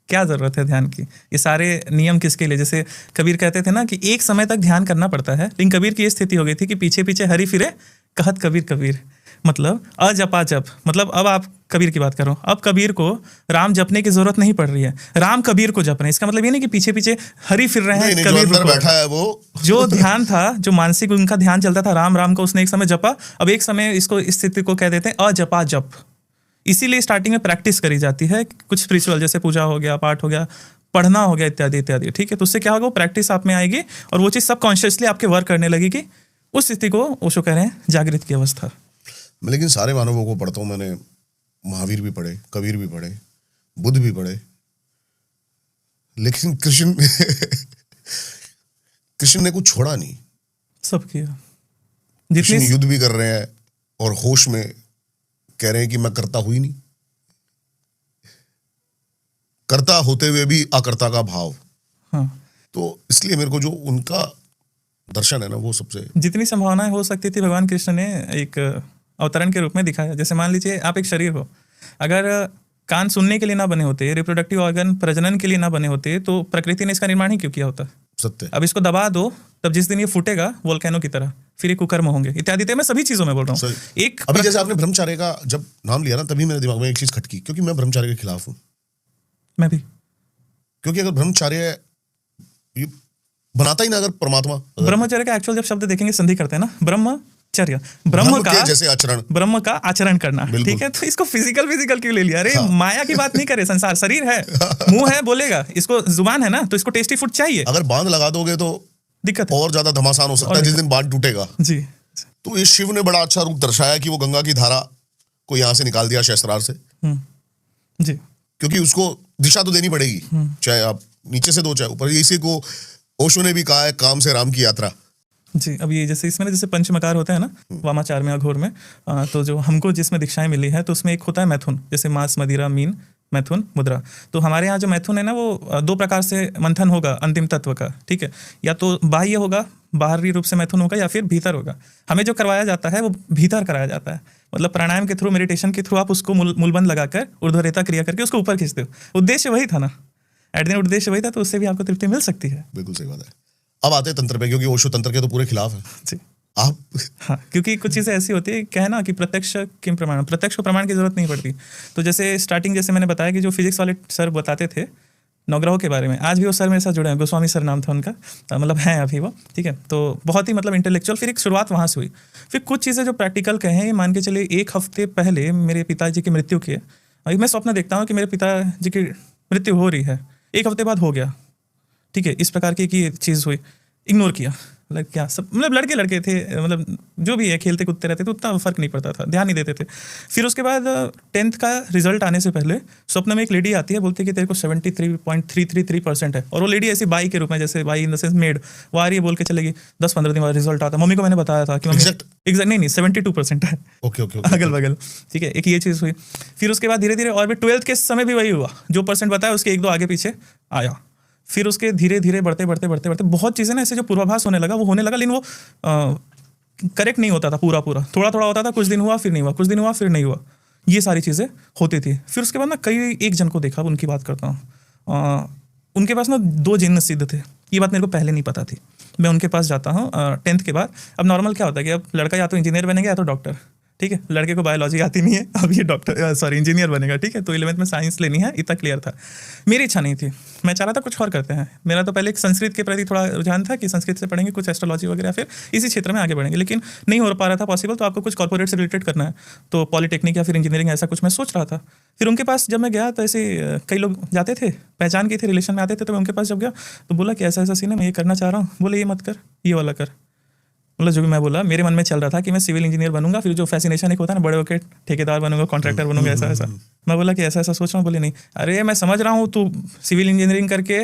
क्या जरूरत है ध्यान की। ये सारे नियम किसके लिए? जैसे कबीर कहते थे ना कि एक समय तक ध्यान करना पड़ता है, लेकिन कबीर की ये स्थिति हो गई थी कि पीछे पीछे हरि फिरे कहत कबीर कबीर, मतलब अजपा जप, मतलब अब आप कबीर की बात करो, अब कबीर को राम जपने की जरूरत नहीं पड़ रही है, राम कबीर को जप रहे हैं। इसका मतलब ये नहीं कि पीछे पीछे हरि फिर रहे हैं, नहीं, कबीर जो अंदर रुको। बैठा है वो जो ध्यान था, जो मानसिक उनका ध्यान चलता था राम राम को, उसने एक समय जपा, अब एक समय इसको इस स्थिति को कह देते हैं अजपा जप। इसीलिए स्टार्टिंग में प्रैक्टिस करी जाती है, कुछ स्पिरिचुअल जैसे पूजा हो गया, पाठ हो गया, पढ़ना हो गया, इत्यादि इत्यादि। ठीक है, तो उससे क्या होगा, प्रैक्टिस आप में आएगी और वो चीज़ सबकॉन्शियसली आपके वर्क करने लगेगी। उस स्थिति को ओशो कह रहे हैं जागृत की अवस्था। मैं लेकिन सारे मानवों को पढ़ता हूँ, मैंने महावीर भी पढ़े, कबीर भी पढ़े, बुद्ध भी पढ़े, लेकिन कृष्ण कृष्ण ने कुछ छोड़ा नहीं। सब किया, कृष्ण जितनी युद्ध भी कर रहे हैं और होश में कह रहे हैं कि मैं करता हुई नहीं, करता होते हुए भी अकर्ता का भाव। हाँ, तो इसलिए मेरे को जो उनका दर्शन है ना, वो सबसे जितनी संभावनाएं हो सकती थी भगवान कृष्ण ने एक अवतरण के रूप में दिखाया। जैसे मान लीजिए आप एक शरीर हो, अगर कान सुनने के लिए ना बने होते, रिप्रोडक्टिव ऑर्गन प्रजनन के लिए ना बने होते, तो प्रकृति ने इसका निर्माण ही क्यों किया होता? सत्य। अब इसको दबा दो, तब जिस दिन ये फूटेगा वोल्केनो की तरह, फिर ये कुकर्म होंगे इत्यादि। मैं सभी चीजों में बोल रहा हूँ। एक अभी जैसे आपने ब्रह्मचार्य का जब नाम लिया ना, तभी मेरे दिमाग में एक चीज खटकी, क्योंकि मैं ब्रह्मचार्य के खिलाफ हूँ। मैं भी, क्योंकि अगर ब्रह्मचार्य ये बनाता ही ना, अगर परमात्मा ब्रह्मचर्य का एक्चुअल जब शब्द देखेंगे संधि करते हैं ना, ब्रह्मचर्य, ब्रह्म का जैसे आचरण, ब्रह्म का आचरण करना, ठीक है। तो इसको फिजिकल क्यों ले लिया? अरे माया की बात नहीं करे, संसार शरीर है, मुंह है बोलेगा, इसको जुबान है ना, तो इसको टेस्टी फूड चाहिए। अगर बांध लगा दोगे तो दिक्कत है, और ज्यादा घमासान हो सकता है जिस दिन बांध टूटेगा। जी। तो ये शिव ने बड़ा अच्छा रूप दर्शाया कि वो गंगा की धारा को यहाँ से निकाल दिया शस्त्रार से, जी, क्योंकि उसको दिशा तो देनी पड़ेगी, चाहे आप नीचे से दो चाहे ऊपर। इसी को ओशो ने भी कहा है, काम से राम की यात्रा। जी। अब ये जैसे इसमें जैसे पंचमकार होता है ना, वामाचार में, अघोर में, तो जो हमको जिसमें दीक्षाएं मिली है, तो उसमें एक होता है मैथुन, जैसे मांस, मदिरा, मीन, मैथुन, मुद्रा। तो हमारे यहाँ जो मैथुन है ना, वो दो प्रकार से मंथन होगा अंतिम तत्व का, ठीक है। या तो बाह्य होगा, बाहरी रूप से मैथुन होगा, या फिर भीतर होगा। हमें जो करवाया जाता है वो भीतर कराया जाता है, मतलब प्राणायाम के थ्रू, मेडिटेशन के थ्रू आप उसको मूलबंध लगाकर ऊर्ध्वरेता क्रिया करके उसको ऊपर खींचते हो। उद्देश्य वही था ना, एट द एंड उद्देश्य वही था, तो उससे भी आपको तृप्ति मिल सकती है। बिल्कुल सही बात है। अब आते हैं तंत्र पे, क्योंकि ओशो तंत्र के तो पूरे खिलाफ है। जी। आप हाँ, क्योंकि कुछ चीज़ें ऐसी होती है, क्या है ना कि प्रत्यक्ष किम प्रमाण, प्रत्यक्ष को प्रमाण की जरूरत नहीं पड़ती। तो जैसे स्टार्टिंग जैसे मैंने बताया कि जो फिजिक्स वाले सर बताते थे नवग्रहों के बारे में, आज भी वो सर मेरे साथ जुड़े हैं, गोस्वामी सर नाम था उनका, मतलब हैं अभी वो, ठीक है। तो बहुत ही मतलब इंटेलेक्चुअल, फिर एक शुरुआत वहाँ से हुई। फिर कुछ चीज़ें जो प्रैक्टिकल कहें, ये मान के चले 1 हफ्ते पहले मेरे पिताजी की मृत्यु की है। अभी मैं स्वप्न देखता हूँ कि मेरे पिताजी की मृत्यु हो रही है, 1 हफ्ते बाद हो गया, ठीक है। इस प्रकार की एक चीज़ हुई, इग्नोर किया, मतलब क्या सब, मतलब लड़के थे, मतलब जो भी है, खेलते कूदते रहते थे, उतना फर्क नहीं पड़ता था, ध्यान नहीं देते थे। फिर उसके बाद 10th का रिजल्ट आने से पहले स्वप्न में एक लेडी आती है, बोलती है कि तेरे को 73.333% है। और वो लेडी ऐसी बाई के रूप में, जैसे by in the sense made, वो आ रही है, बोल के चलेगी। 10-15 दिन बाद रिजल्ट आता है। मम्मी को मैंने बताया था कि एग्जैक्ट नहीं 72% है, ओके अगल बगल, ठीक है। एक ये चीज़ हुई। फिर उसके बाद धीरे धीरे, और भी 12th के समय भी वही हुआ, जो परसेंट बताया उसके 1-2 आगे पीछे आया। फिर उसके धीरे धीरे बढ़ते बहुत चीज़ें ना, ऐसे जो पूर्वाभास होने लगा वो होने लगा, लेकिन वो करेक्ट नहीं होता था पूरा, थोड़ा होता था। कुछ दिन हुआ फिर नहीं हुआ, कुछ दिन हुआ फिर नहीं हुआ, ये सारी चीज़ें होती थी। फिर उसके बाद ना एक जन को देखा, उनकी बात करता हूँ, उनके पास ना 2 जिन्न सिद्ध थे। ये बात मेरे को पहले नहीं पता थी। मैं उनके पास जाता हूँ 10th के बाद। अब नॉर्मल क्या होता है कि अब लड़का या तो इंजीनियर बनेगा या तो डॉक्टर, ठीक है। लड़के को बायोलॉजी आती नहीं है, अब ये इंजीनियर बनेगा, ठीक है। तो 11th में साइंस लेनी है, इतना क्लियर था। मेरी इच्छा नहीं थी, मैं चाह रहा था कुछ और करते हैं। मेरा तो पहले एक संस्कृत के प्रति थोड़ा रुझान था कि संस्कृत से पढ़ेंगे कुछ एस्ट्रोलॉजी वगैरह, फिर इसी क्षेत्र में आगे बढ़ेंगे, लेकिन नहीं हो पा रहा था पॉसिबल। तो आपको कुछ कॉर्पोरेट से रिलेटेड करना है, तो पॉलिटेक्निक या फिर इंजीनियरिंग, ऐसा कुछ मैं सोच रहा था। फिर उनके पास जब मैं गया, तो ऐसे कई लोग जाते थे, पहचान के थे, रिलेशन में आते थे। तो मैं उनके पास जब गया तो बोला कि ऐसा सीन है, मैं ये करना चाह रहा हूँ। बोले ये मत कर, ये वाला कर। मतलब जो भी मैं बोला, मेरे मन में चल रहा था कि मैं सिविल इंजीनियर बनूंगा। फिर जो फैसिनेशन एक होता है ना, बड़े होकर ठेकेदार बनूंगा, कॉन्ट्रैक्टर बनूंगा, ऐसा। मैं बोला कि ऐसा सोच रहा हूँ। बोले नहीं, अरे मैं समझ रहा हूँ तू सिविल इंजीनियरिंग करके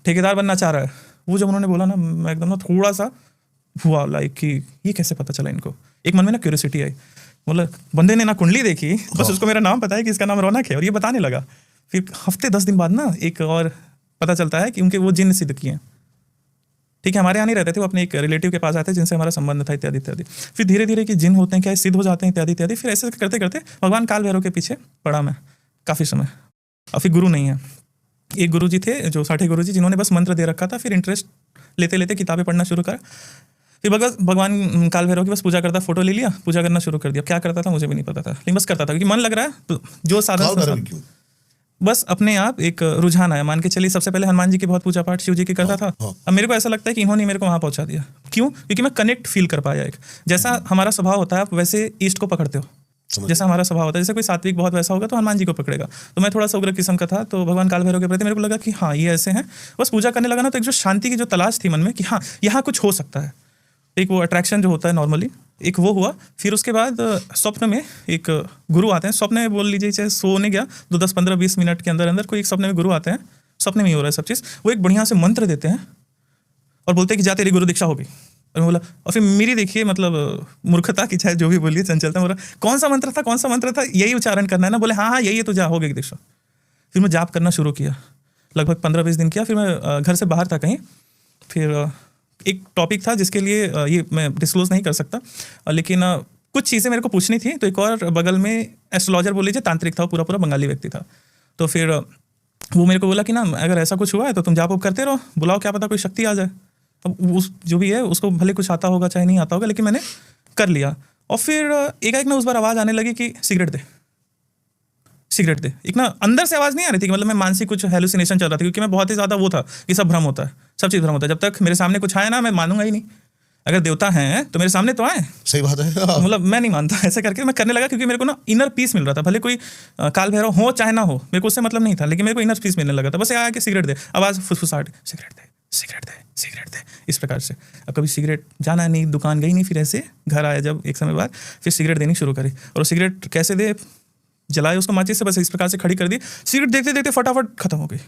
ठेकेदार बनना चाह रहा है। वो जब उन्होंने बोला ना, मैं एकदम ना थोड़ा सा हुआ लाइक कि ये कैसे पता चला इनको। एक मन में ना क्यूरियोसिटी आई। बोला बंदे ने ना कुंडली देखी, बस उसको मेरा नाम पता है कि इसका नाम रौनक है, और ये बताने लगा। फिर हफ्ते 10 दिन बाद ना एक और पता चलता है कि उनके वो जिन्न सिद्ध किए हैं, ठीक है। हमारे यहाँ नहीं रहते थे, वो अपने एक रिलेटिव के पास आते हैं जिनसे हमारा संबंध था, इत्यादि इत्यादि। फिर धीरे धीरे कि जिन होते हैं क्या सिद्ध हो जाते हैं, इत्यादि इत्यादि। फिर ऐसे करते करते भगवान काल भैरव के पीछे पड़ा मैं काफ़ी समय। और फिर गुरु नहीं है, एक गुरु जी थे जो साठे गुरु जी, जिन्होंने बस मंत्र दे रखा था। फिर इंटरेस्ट लेते लेते किताबें पढ़ना शुरू करा। फिर भगवान काल भैरव की बस पूजा करता, फोटो ले लिया, पूजा करना शुरू कर दिया। क्या करता था मुझे भी नहीं पता था, लेकिन बस करता था क्योंकि मन लग रहा है। तो जो साधन बस अपने आप एक रुझान आया। मान के चलिए सबसे पहले हनुमान जी की बहुत पूजा पाठ शिव जी की करता था। अब मेरे को ऐसा लगता है कि इन्होंने मेरे को वहाँ पहुँचा दिया। क्यों? क्योंकि मैं कनेक्ट फील कर पाया। एक जैसा हमारा स्वभाव होता है, आप वैसे ईस्ट को पकड़ते हो। जैसा हमारा स्वभाव होता है, जैसे कोई सात्विक बहुत वैसा होगा तो हनुमान जी को पकड़ेगा। तो मैं थोड़ा सा उग्र किस्म का था, तो भगवान काल भैरव के प्रति मेरे को लगा कि हाँ ये ऐसे हैं। बस पूजा करने लगा ना, तो एक जो शांति की जो तलाश थी मन में कि हाँ यहाँ कुछ हो सकता है, एक वो अट्रैक्शन जो होता है नॉर्मली, एक वो हुआ। फिर उसके बाद स्वप्न में एक गुरु आते हैं। स्वप्न में बोल लीजिए, चाहे सोने गया तो 10-15-20 मिनट के अंदर अंदर कोई एक स्वप्न में गुरु आते हैं। स्वप्न में ही हो रहा है सब चीज़। वो एक बढ़िया से मंत्र देते हैं और बोलते हैं कि जा तेरी गुरु दीक्षा होगी। और मैं बोला, और फिर मेरी देखिए मतलब मूर्खता की, चाहे जो भी बोलिए, चंचलता। बोला कौन सा मंत्र था, कौन सा मंत्र था, यही उच्चारण करना है ना? बोले हाँ यही है, तो जा हो गई दीक्षा। फिर मैं जाप करना शुरू किया, लगभग 15-20 दिन किया। फिर मैं घर से बाहर था कहीं। फिर एक टॉपिक था जिसके लिए ये मैं डिस्क्लोज नहीं कर सकता, लेकिन कुछ चीज़ें मेरे को पूछनी थी, तो एक और बगल में एस्ट्रोलॉजर बोल लीजिए, तांत्रिक था, पूरा पूरा बंगाली व्यक्ति था। तो फिर वो मेरे को बोला कि ना अगर ऐसा कुछ हुआ है तो तुम जाप करते रहो, बुलाओ, क्या पता कोई शक्ति आ जाए। अब उस जो भी है उसको भले कुछ आता होगा चाहे नहीं आता होगा, लेकिन मैंने कर लिया। और फिर एकाएक ना उस बार आवाज़ आने लगी कि सिगरेट दे, सिगरेट दे। एक ना अंदर से आवाज़ नहीं आ रही थी कि मतलब मैं मानसिक कुछ हेलुसिनेशन चल रहा था, क्योंकि मैं बहुत ही ज़्यादा वो था कि सब भ्रम होता है, सब चीज़ भ्रम होता है। जब तक मेरे सामने कुछ आए ना मैं मानूंगा ही नहीं। अगर देवता हैं तो मेरे सामने तो आए, सही बात है। मतलब मैं नहीं मानता। ऐसे करके मैं करने लगा, क्योंकि मेरे को ना इनर पीस मिल रहा था। भले कोई काल भैरव हो चाहे ना हो, मेरे को उससे मतलब नहीं था, लेकिन मेरे को इनर पीस मिलने लगा था। बस आया कि सिगरेट दे, आवाज़ फुसफुसाहट, सिगरेट दे, सिगरेट दे, सिगरेट दे, इस प्रकार से। अब कभी सिगरेट जाना नहीं, दुकान गई नहीं, फिर ऐसे घर आया जब एक समय बाद, फिर सिगरेट देनी शुरू करी। और वो सिगरेट कैसे दे, जलाए उसको माचिस से, बस इस प्रकार से खड़ी कर दी। सिगरेट देखते देखते फटाफट खत्म हो गई।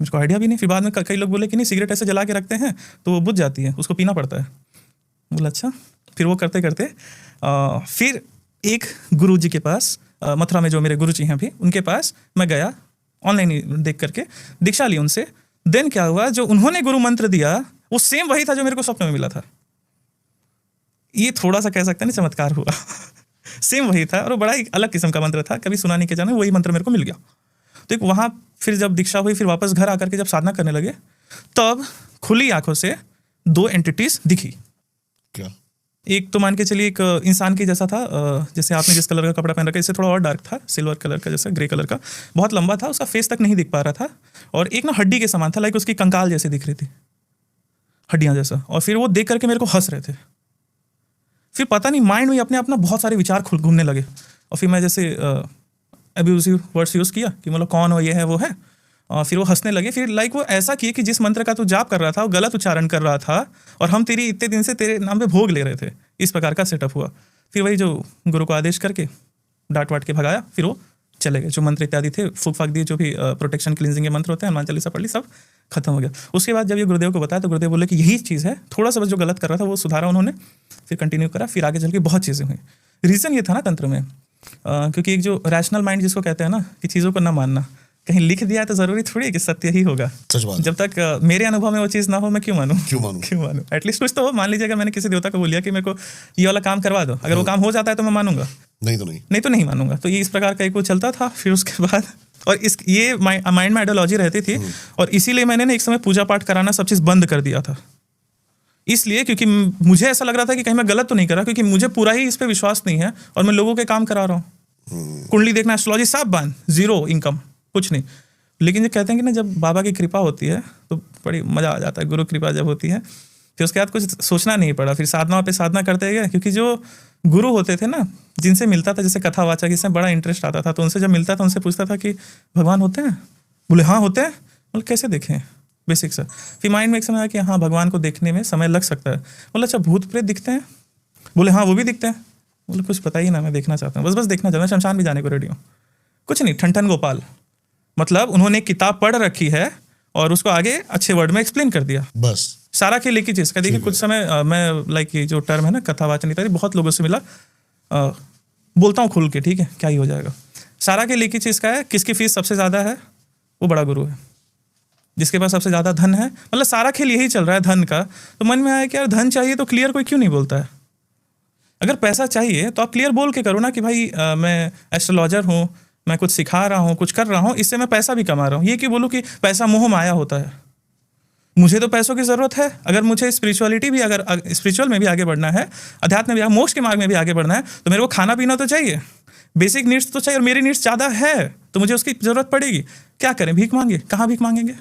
मेरे को आइडिया भी नहीं। फिर बाद में कई लोग बोले कि नहीं, सिगरेट ऐसे जला के रखते हैं तो वो बुझ जाती है, उसको पीना पड़ता है। बोला अच्छा। फिर वो करते करते फिर एक गुरु जी के पास, मथुरा में जो मेरे गुरु जी हैं अभी, उनके पास मैं गया, ऑनलाइन देख करके दीक्षा ली उनसे। देन क्या हुआ, जो उन्होंने गुरु मंत्र दिया वो सेम वही था जो मेरे को स्वप्न में मिला था। ये थोड़ा सा कह सकते हैं ना चमत्कार हुआ। सेम वही था, और वो बड़ा ही अलग किस्म का मंत्र था, कभी सुना नहीं के जाने, वही मंत्र मेरे को मिल गया। तो एक वहाँ फिर जब दीक्षा हुई, फिर वापस घर आकर के जब साधना करने लगे, तब खुली आंखों से 2 एंटिटीज दिखी। क्या? एक तो मान के चलिए एक इंसान के जैसा था, जैसे आपने जिस कलर का कपड़ा पहन रखा है, इससे थोड़ा और डार्क था, सिल्वर कलर का, जैसा ग्रे कलर का, बहुत लंबा था, उसका फेस तक नहीं दिख पा रहा था। और एक ना हड्डी के समान था, लाइक उसकी कंकाल जैसे दिख रही थी, हड्डियां जैसा। और फिर वो देख करके मेरे को हंस रहे थे। फिर पता नहीं माइंड में अपने आप ना बहुत सारे विचार घूमने लगे। और फिर मैं जैसे अब्यूजिव वर्ड्स यूज़ किया कि मतलब कौन हो, ये है वो है। और फिर वो हंसने लगे। फिर लाइक वो ऐसा किए कि जिस मंत्र का तू जाप कर रहा था वो गलत उच्चारण कर रहा था, और हम तेरी इतने दिन से तेरे नाम पे भोग ले रहे थे। इस प्रकार का सेटअप हुआ। फिर वही जो गुरु को आदेश करके डांट वाट के भगाया, फिर वो चले गए। जो मंत्र इत्यादि थे फूक फाक दिए, जो भी प्रोटेक्शन क्लिनजिंग के मंत्र होते हैं, हनुमान चालीसा पढ़ ली, सब खत्म हो गया। उसके बाद जब ये गुरुदेव को बताया तो गुरुदेव बोले कि यही चीज़ है, थोड़ा सा बस जो गलत कर रहा था वो सुधारा उन्होंने, फिर कंटिन्यू करा। फिर आगे चल के बहुत चीज़ें हुई। रीज़न ये था ना तंत्र में, क्योंकि एक जो रैशनल माइंड जिसको कहते हैं ना, कि चीज़ों को ना मानना, कहीं लिख दिया है तो ज़रूरी थोड़ी है कि सत्य ही होगा। सच बात है। जब तक मेरे अनुभव में वो चीज़ ना हो, मैं क्यों मानूं? क्यों मानूं? एटलीस्ट कुछ तो हो। मान लीजिए अगर मैंने किसी देवता को बोलिया कि मेरे को ये वाला काम करवा दो, अगर वो काम हो जाता है तो मैं मानूंगा, नहीं तो नहीं मानूंगा। तो ये इस प्रकार का एक वो चलता था। फिर उसके बाद और इस ये माइंड में आइडियोलॉजी रहती थी, और इसीलिए मैंने ना एक समय पूजा पाठ कराना सब चीज़ बंद कर दिया था। इसलिए क्योंकि मुझे ऐसा लग रहा था कि कहीं मैं गलत तो नहीं कर रहा, क्योंकि मुझे पूरा ही इस पर विश्वास नहीं है और मैं लोगों के काम करा रहा हूँ। कुंडली देखना, एस्ट्रोलॉजी सब बंद, 0 इनकम, कुछ नहीं। लेकिन जो कहते हैं कि ना जब बाबा की कृपा होती है तो बड़ी मज़ा आ जाता है। गुरु कृपा जब होती है, फिर उसके बाद कुछ सोचना नहीं पड़ा। फिर साधना पे साधना करते गए, क्योंकि जो गुरु होते थे ना, जिनसे मिलता था, जैसे कथावाचक, इसमें बड़ा इंटरेस्ट आता था, तो उनसे जब मिलता था उनसे पूछता था कि भगवान होते हैं? बोले हाँ होते हैं। बोले कैसे देखें? बेसिक सा। फिर माइंड में एक समय आया कि हाँ भगवान को देखने में समय लग सकता है। बोले अच्छा भूत प्रेत दिखते हैं? बोले हाँ वो भी दिखते हैं। बोले कुछ पता ही ना, मैं देखना चाहता हूँ, बस देखना चाहता हूँ, शमशान भी जाने को रेडी हूँ। कुछ नहीं, ठन गोपाल, मतलब उन्होंने एक किताब पढ़ रखी है और उसको आगे अच्छे वर्ड में एक्सप्लेन कर दिया, बस सारा खेल एक ही चीज़ का। देखिए कुछ समय मैं लाइक ये जो टर्म है ना कथावाचन इत्यादि, बहुत लोगों से मिला, बोलता हूँ खुल के, ठीक है, क्या ही हो जाएगा। सारा खेल एक ही चीज़ का है, किसकी फीस सबसे ज़्यादा है वो बड़ा गुरु है, जिसके पास सबसे ज़्यादा धन है। मतलब सारा खेल यही चल रहा है धन का। तो मन में आया कि यार धन चाहिए तो क्लियर कोई क्यों नहीं बोलता है? अगर पैसा चाहिए तो आप क्लियर बोल के करो ना कि भाई मैं एस्ट्रोलॉजर हूँ, मैं कुछ सिखा रहा हूँ, कुछ कर रहा हूँ, इससे मैं पैसा भी कमा रहा हूँ। ये क्यों बोलूँ कि पैसा मोह माया होता है? मुझे तो पैसों की ज़रूरत है। अगर मुझे स्पिरिचुअलिटी भी, अगर स्पिरिचुअल में भी आगे बढ़ना है, अध्यात्म में भी, मोक्ष के मार्ग में भी आगे बढ़ना है, तो मेरे को खाना पीना तो चाहिए, बेसिक नीड्स तो चाहिए, और मेरी नीड्स ज़्यादा है तो मुझे उसकी ज़रूरत पड़ेगी। क्या करें? भीख मांगे? कहाँ भीख मांगेंगे?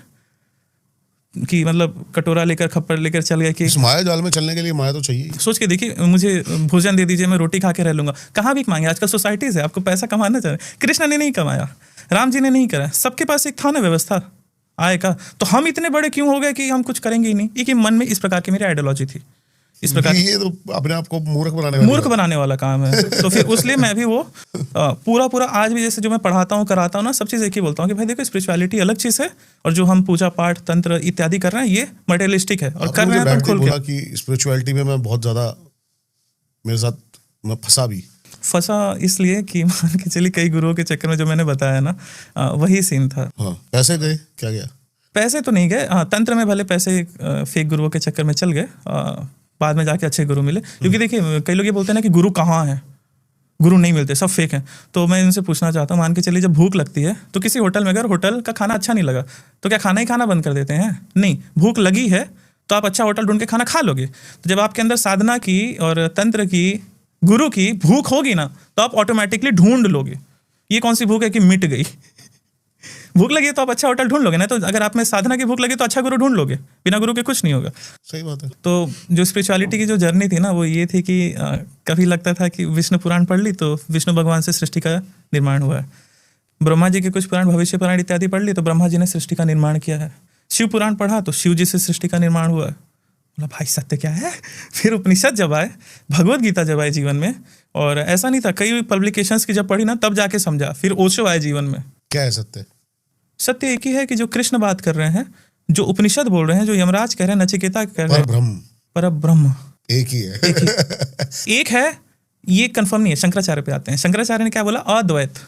कि मतलब कटोरा लेकर, खप्पर लेकर चल गए कि इस माया जाल में चलने के लिए माया तो चाहिए। सोच के देखिए, मुझे भोजन दे दीजिए, मैं रोटी खा के रह लूंगा। कहाँ भीख मांगे? आजकल सोसाइटीज़ है, आपको पैसा कमाना चाहिए। कृष्ण ने नहीं कमाया, राम जी ने नहीं करा, सबके पास एक था ना व्यवस्था आय का। तो हम इतने बड़े क्यों हो गए कि हम कुछ करेंगे ही नहीं? एक ही मन में इस प्रकार की मेरी आइडियोलॉजी थी। इस प्रकार ये तो अपने आप को मूर्ख बनाने वाला काम है। तो फिर उसलिए मैं भी वो पूरा आज भी जैसे जो मैं पढ़ाता हूँ, कराता हूँ ना, सब चीज़ एक ही बोलता हूँ कि भाई देखो स्पिरिचुअलिटी अलग चीज़ है, और जो हम पूजा पाठ तंत्र इत्यादि कर रहे हैं ये मटेरियलिस्टिक है, और कर रहे हैं खुल के। कि स्पिरिचुअलिटी में मैं बहुत ज़्यादा, मेरे साथ मैं फंसा इसलिए कि मान के चलिए कई गुरुओं के चक्कर में जो मैंने बताया ना, वही सीन था। हाँ, पैसे गए, क्या गया? पैसे तो नहीं गए। हाँ, तंत्र में भले पैसे फेक गुरुओं के चक्कर में चल गए, बाद में जाके अच्छे गुरु मिले। क्योंकि देखिए कई लोग ये बोलते हैं ना कि गुरु कहाँ है, गुरु नहीं मिलते, सब फेक हैं। तो मैं इनसे पूछना चाहता हूँ, मान के चलिए जब भूख लगती है तो किसी होटल में अगर होटल का खाना अच्छा नहीं लगा तो क्या खाना ही खाना बंद कर देते हैं? नहीं, भूख लगी है तो आप अच्छा होटल ढूंढ के खाना खा लोगे। तो जब आपके अंदर साधना की और तंत्र की, गुरु की भूख होगी ना, तो आप ऑटोमेटिकली ढूंढ लोगे। ये कौन सी भूख है कि मिट गई? भूख लगी तो आप अच्छा होटल ढूंढ लोगे ना। तो अगर आप में साधना की भूख लगी तो अच्छा गुरु ढूंढ लोगे, बिना गुरु के कुछ नहीं होगा। सही बात है। तो जो स्पिरिचुअलिटी की जो जर्नी थी ना, वो ये थी कि कभी लगता था कि विष्णु पुराण पढ़ ली तो विष्णु भगवान से सृष्टि का निर्माण हुआ है, ब्रह्मा जी के कुछ पुराण, भविष्य पुराण इत्यादि पढ़ ली तो ब्रह्मा जी ने सृष्टि का निर्माण किया है। शिव पुराण पढ़ा तो शिव जी से सृष्टि का निर्माण हुआ है। बोला भाई सत्य क्या है? फिर उपनिषद जब आए, भगवत गीता जब आए जीवन में, और ऐसा नहीं था, कई पब्लिकेशंस की जब पढ़ी ना तब जाके समझा। फिर ओशो आए जीवन में। क्या है सत्य? सत्य एक ही है कि जो कृष्ण बात कर रहे हैं, जो उपनिषद बोल रहे हैं, जो यमराज कह रहे हैं, नचिकेता कह रहे हैं, पर ब्रह्म एक ही है। एक है। ये कंफर्म नहीं है। शंकराचार्य पे आते हैं। शंकराचार्य ने क्या बोला? अद्वैत,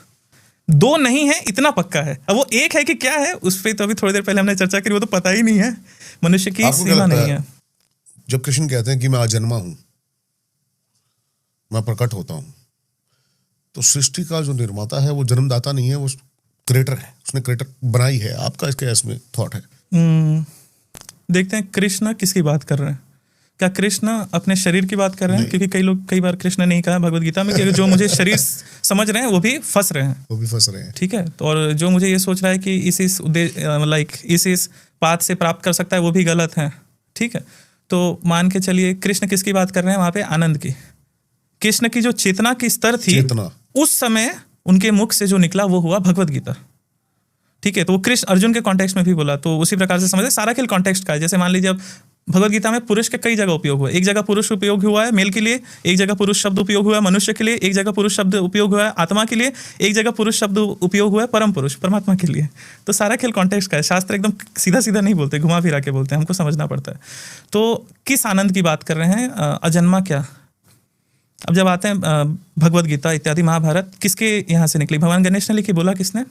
दो नहीं है, इतना पक्का है। अब वो एक है कि क्या है, उस पर तो अभी थोड़ी देर पहले हमने चर्चा करी, वो तो पता ही नहीं है, मनुष्य की सीमा नहीं है। जब कृष्ण कहते हैं कि मैं अजन्मा हूं, मैं प्रकट होता हूं, तो सृष्टि का जो निर्माता है वो जन्मदाता नहीं है, वो क्रिएटर है, उसने क्रिएटर बनाई है। आपका इसके इसमें थॉट है? देखते हैं कृष्ण किसकी बात कर रहे हैं। क्या कृष्ण अपने शरीर की बात कर रहे हैं? क्योंकि कई बार कृष्ण ने कहा भगवत गीता में कि जो मुझे शरीर समझ रहे हैं वो भी फंस रहे हैं, ठीक है। तो और जो मुझे ये सोच रहा है कि इस पाथ से प्राप्त कर सकता है वो भी गलत है, ठीक है। तो मान के चलिए कृष्ण किसकी बात कर रहे हैं वहां पे? आनंद की। कृष्ण की जो चेतना की स्तर थी, उस समय उनके मुख से जो निकला वो हुआ भगवत गीता, ठीक है। तो वो कृष्ण अर्जुन के कॉन्टेक्स्ट में भी बोला, तो उसी प्रकार से समझे सारा खेल कॉन्टेक्स्ट का है। जैसे मान लीजिए अब भगवत गीता में पुरुष के कई जगह उपयोग हुआ है। एक जगह पुरुष उपयोग हुआ है मेल के लिए, एक जगह पुरुष शब्द उपयोग हुआ है मनुष्य के लिए, एक जगह पुरुष शब्द उपयोग हुआ है आत्मा के लिए, एक जगह पुरुष शब्द उपयोग हुआ है परम पुरुष परमात्मा के लिए। तो सारा खेल कॉन्टेक्स्ट का है। शास्त्र एकदम सीधा सीधा नहीं बोलते, घुमा फिरा के बोलते हैं, हमको समझना पड़ता है। तो किस आनंद की बात कर रहे हैं? अजन्मा क्या? अब जब आते हैं भगवत गीता इत्यादि महाभारत किसके यहाँ से निकली? भगवान गणेश ने लिखी। बोला किसने?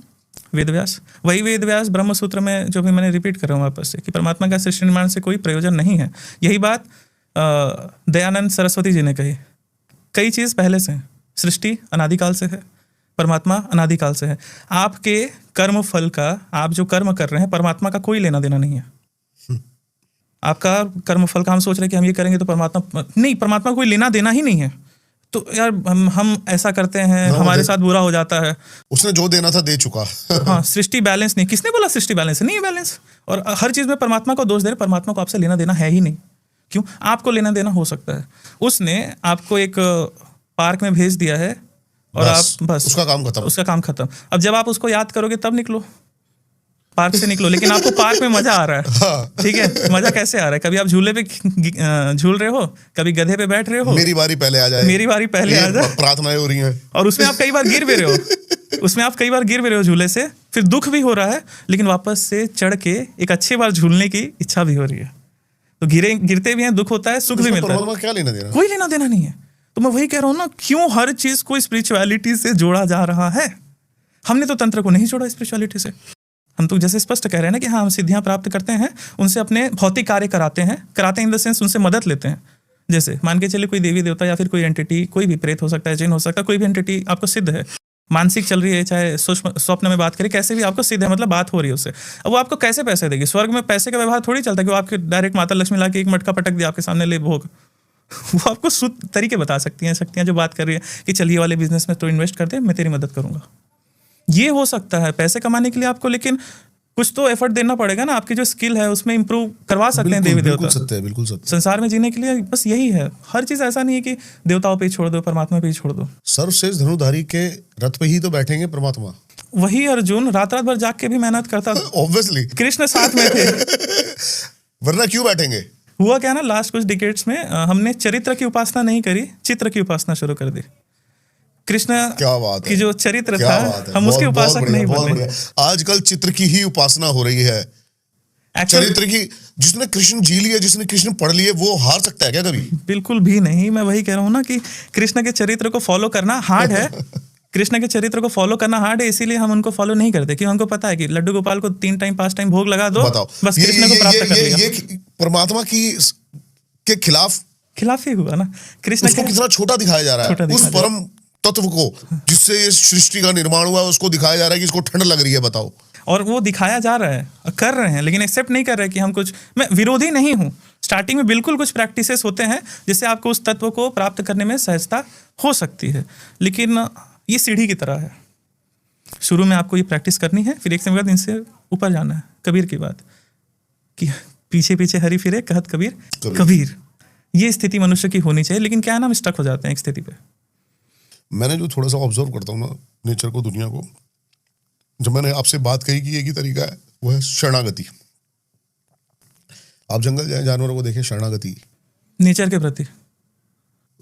वेदव्यास। वही वेदव्यास ब्रह्मसूत्र में, जो भी मैंने रिपीट कर रहा हूँ वापस से, कि परमात्मा का सृष्टि निर्माण से कोई प्रयोजन नहीं है। यही बात दयानंद सरस्वती जी ने कही। कई चीज़ पहले से हैं, सृष्टि अनादिकाल से है, परमात्मा अनादिकाल से है। आपके कर्म फल का, आप जो कर्म कर रहे हैं, परमात्मा का कोई लेना देना नहीं है। आपका कर्म फल का हम सोच रहे हैं कि हम ये करेंगे तो परमात्मा नहीं, परमात्मा कोई लेना देना ही नहीं है। तो यार हम ऐसा करते हैं, हमारे साथ बुरा हो जाता है। उसने जो देना था दे चुका। हाँ, सृष्टि बैलेंस नहीं। किसने बोला सृष्टि बैलेंस नहीं है? बैलेंस। और हर चीज में परमात्मा को दोष दे रहे, परमात्मा को आपसे लेना देना है ही नहीं। क्यों? आपको लेना देना हो सकता है। उसने आपको एक पार्क में भेज दिया है और आप बस उसका काम खत्म। अब जब आप उसको याद करोगे तब निकलो, पार्क से निकलो। लेकिन आपको पार्क में मजा आ रहा है, ठीक है। मजा कैसे आ रहा है? कभी आप झूले पे झूल रहे हो, कभी गधे पे बैठ रहे हो, मेरी बारी पहले आ जाए, प्रार्थनाएं हो रही हैं, और उसमें आप कई बार गिर भी रहे हो, झूले से, फिर दुख भी हो रहा है, लेकिन वापस से चढ़ के एक अच्छी बार झूलने की इच्छा भी हो रही है। तो गिरते भी हैं, दुख होता है, सुख भी मिलता है। क्या लेना देना? कोई लेना देना नहीं है। तो मैं वही कह रहा हूँ ना, क्यों हर चीज को स्पिरिचुअलिटी से जोड़ा जा रहा है? हमने तो तंत्र को नहीं जोड़ा स्पिरिचुअलिटी से। हम तो जैसे स्पष्ट कह रहे हैं ना कि हाँ, हम सिद्धियां प्राप्त करते हैं, उनसे अपने भौतिक कार्य कराते हैं इन द सेंस उनसे मदद लेते हैं। जैसे मान के चलिए कोई देवी देवता या फिर कोई एंटिटी, कोई भी प्रेत हो सकता है, जिन हो सकता है, कोई भी एंटिटी आपको सिद्ध है, मानसिक चल रही है, चाहे स्वप्न में बात करें, कैसे भी आपको सिद्ध है, मतलब बात हो रही है उससे। अब वो आपको कैसे पैसे देगी? स्वर्ग में पैसे का व्यवहार थोड़ी चलता है कि वो आपके डायरेक्ट माता लक्ष्मी ला के एक मटका पटक दिया आपके सामने, ले भोग। वो आपको शुद्ध तरीके बता सकती हैं, शक्तियां जो बात कर रही है कि चलिए वाले बिजनेस में तो इन्वेस्ट कर दे, मैं तेरी मदद करूंगा। ये हो सकता है पैसे कमाने के लिए आपको, लेकिन कुछ तो एफर्ट देना पड़ेगा ना। आपकी जो स्किल है उसमें इंप्रूव करवा सकते हैं देवी देवता। बिल्कुल सत्य। संसार में जीने के लिए बस यही है। हर चीज ऐसा नहीं है कि देवताओं पे ही छोड़ दो, परमात्मा पे ही छोड़ दो। सर्वश्रेष्ठ धनुधारी के रथ पे ही तो बैठेंगे परमात्मा। वही अर्जुन रात भर जाग के भी मेहनत करता था। ऑब्वियसली कृष्ण साथ में थे, वरना क्यों बैठेंगे? हुआ क्या ना, लास्ट कुछ डिकेड्स में हमने चरित्र की उपासना नहीं करी, चित्र की उपासना शुरू कर दी। कृष्ण की जो चरित्र था, हम उसके उपासक नहीं बने। आजकल चित्र की ही उपासना हो रही है, चरित्र की। जिसने कृष्ण जी लिया, जिसने कृष्ण पढ़ लिए, वो हार सकता है क्या कभी? बिल्कुल भी नहीं। मैं वही कह रहा हूँ ना कि कृष्ण के चरित्र को फॉलो करना हार्ड है। कृष्ण के चरित्र को फॉलो करना हार्ड है, इसीलिए हम उनको फॉलो नहीं करते, क्योंकि हमको पता है कि लड्डू गोपाल को 3 टाइम 5 टाइम भोग लगा दो, बस कृष्ण को प्राप्त कर लिया। ये परमात्मा की के खिलाफ खिलाफ ही हुआ ना। कृष्ण उसको के कितना छोटा दिखाया जा रहा छोटा है, उस दिखाया जा परम तत्व को जिससे ये सृष्टि का निर्माण हुआ है, उसको दिखाया जा रहा है कि इसको ठंड लग रही है, बताओ। और वो दिखाया जा रहा है, कर रहे हैं, लेकिन एक्सेप्ट नहीं कर रहे कि हम कुछ, मैं विरोधी नहीं हूँ, स्टार्टिंग में बिल्कुल कुछ प्रैक्टिसेस होते हैं जिससे आपको उस तत्व को प्राप्त करने में सहजता हो सकती है, लेकिन ये सीढ़ी की तरह है। शुरू में आपको ये प्रैक्टिस करनी है, फिर एक समय बाद इनसे ऊपर जाना है। कबीर की बात कि पीछे पीछे हरी फिरे कहत कबीर कबीर, ये स्थिति मनुष्य की होनी चाहिए, लेकिन क्या है ना, हम स्टक हो जाते हैं एक स्थिति पे। मैंने जो थोड़ा सा ऑब्जर्व करता हूँ ना नेचर को, दुनिया को, जब मैंने आपसे बात कही कि एक ही तरीका है, वो है शरणागति। आप जंगल जाए, जानवरों को देखें, शरणागति नेचर के प्रति।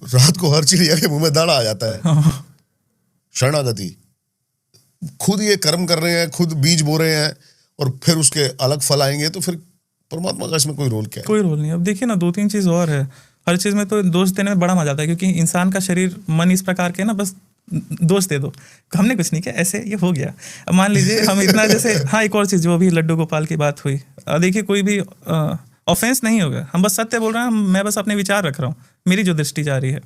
रात को हर चिड़िया के मुंह में दाना आ जाता है। हाँ, शरणागति, खुद ये कर्म कर रहे हैं, खुद बीज बो रहे हैं, और फिर उसके अलग फल आएंगे, तो फिर परमात्मा का इसमें कोई रोल क्या है? कोई रोल नहीं। अब देखिए ना, 2-3 चीज और है। हर चीज में तो दोष देने में बड़ा मजा आता है, क्योंकि इंसान का शरीर, मन इस प्रकार के ना, बस दोष दे दो, हमने कुछ नहीं किया, ऐसे ये हो गया। अब मान लीजिए हम इतना जैसे, हाँ एक और चीज जो अभी लड्डू गोपाल की बात हुई, देखिए कोई भी ऑफेंस नहीं होगा, हम बस सत्य बोल रहे हैं, मैं बस अपने विचार रख रहा हूँ, मेरी जो दृष्टि जा रही है।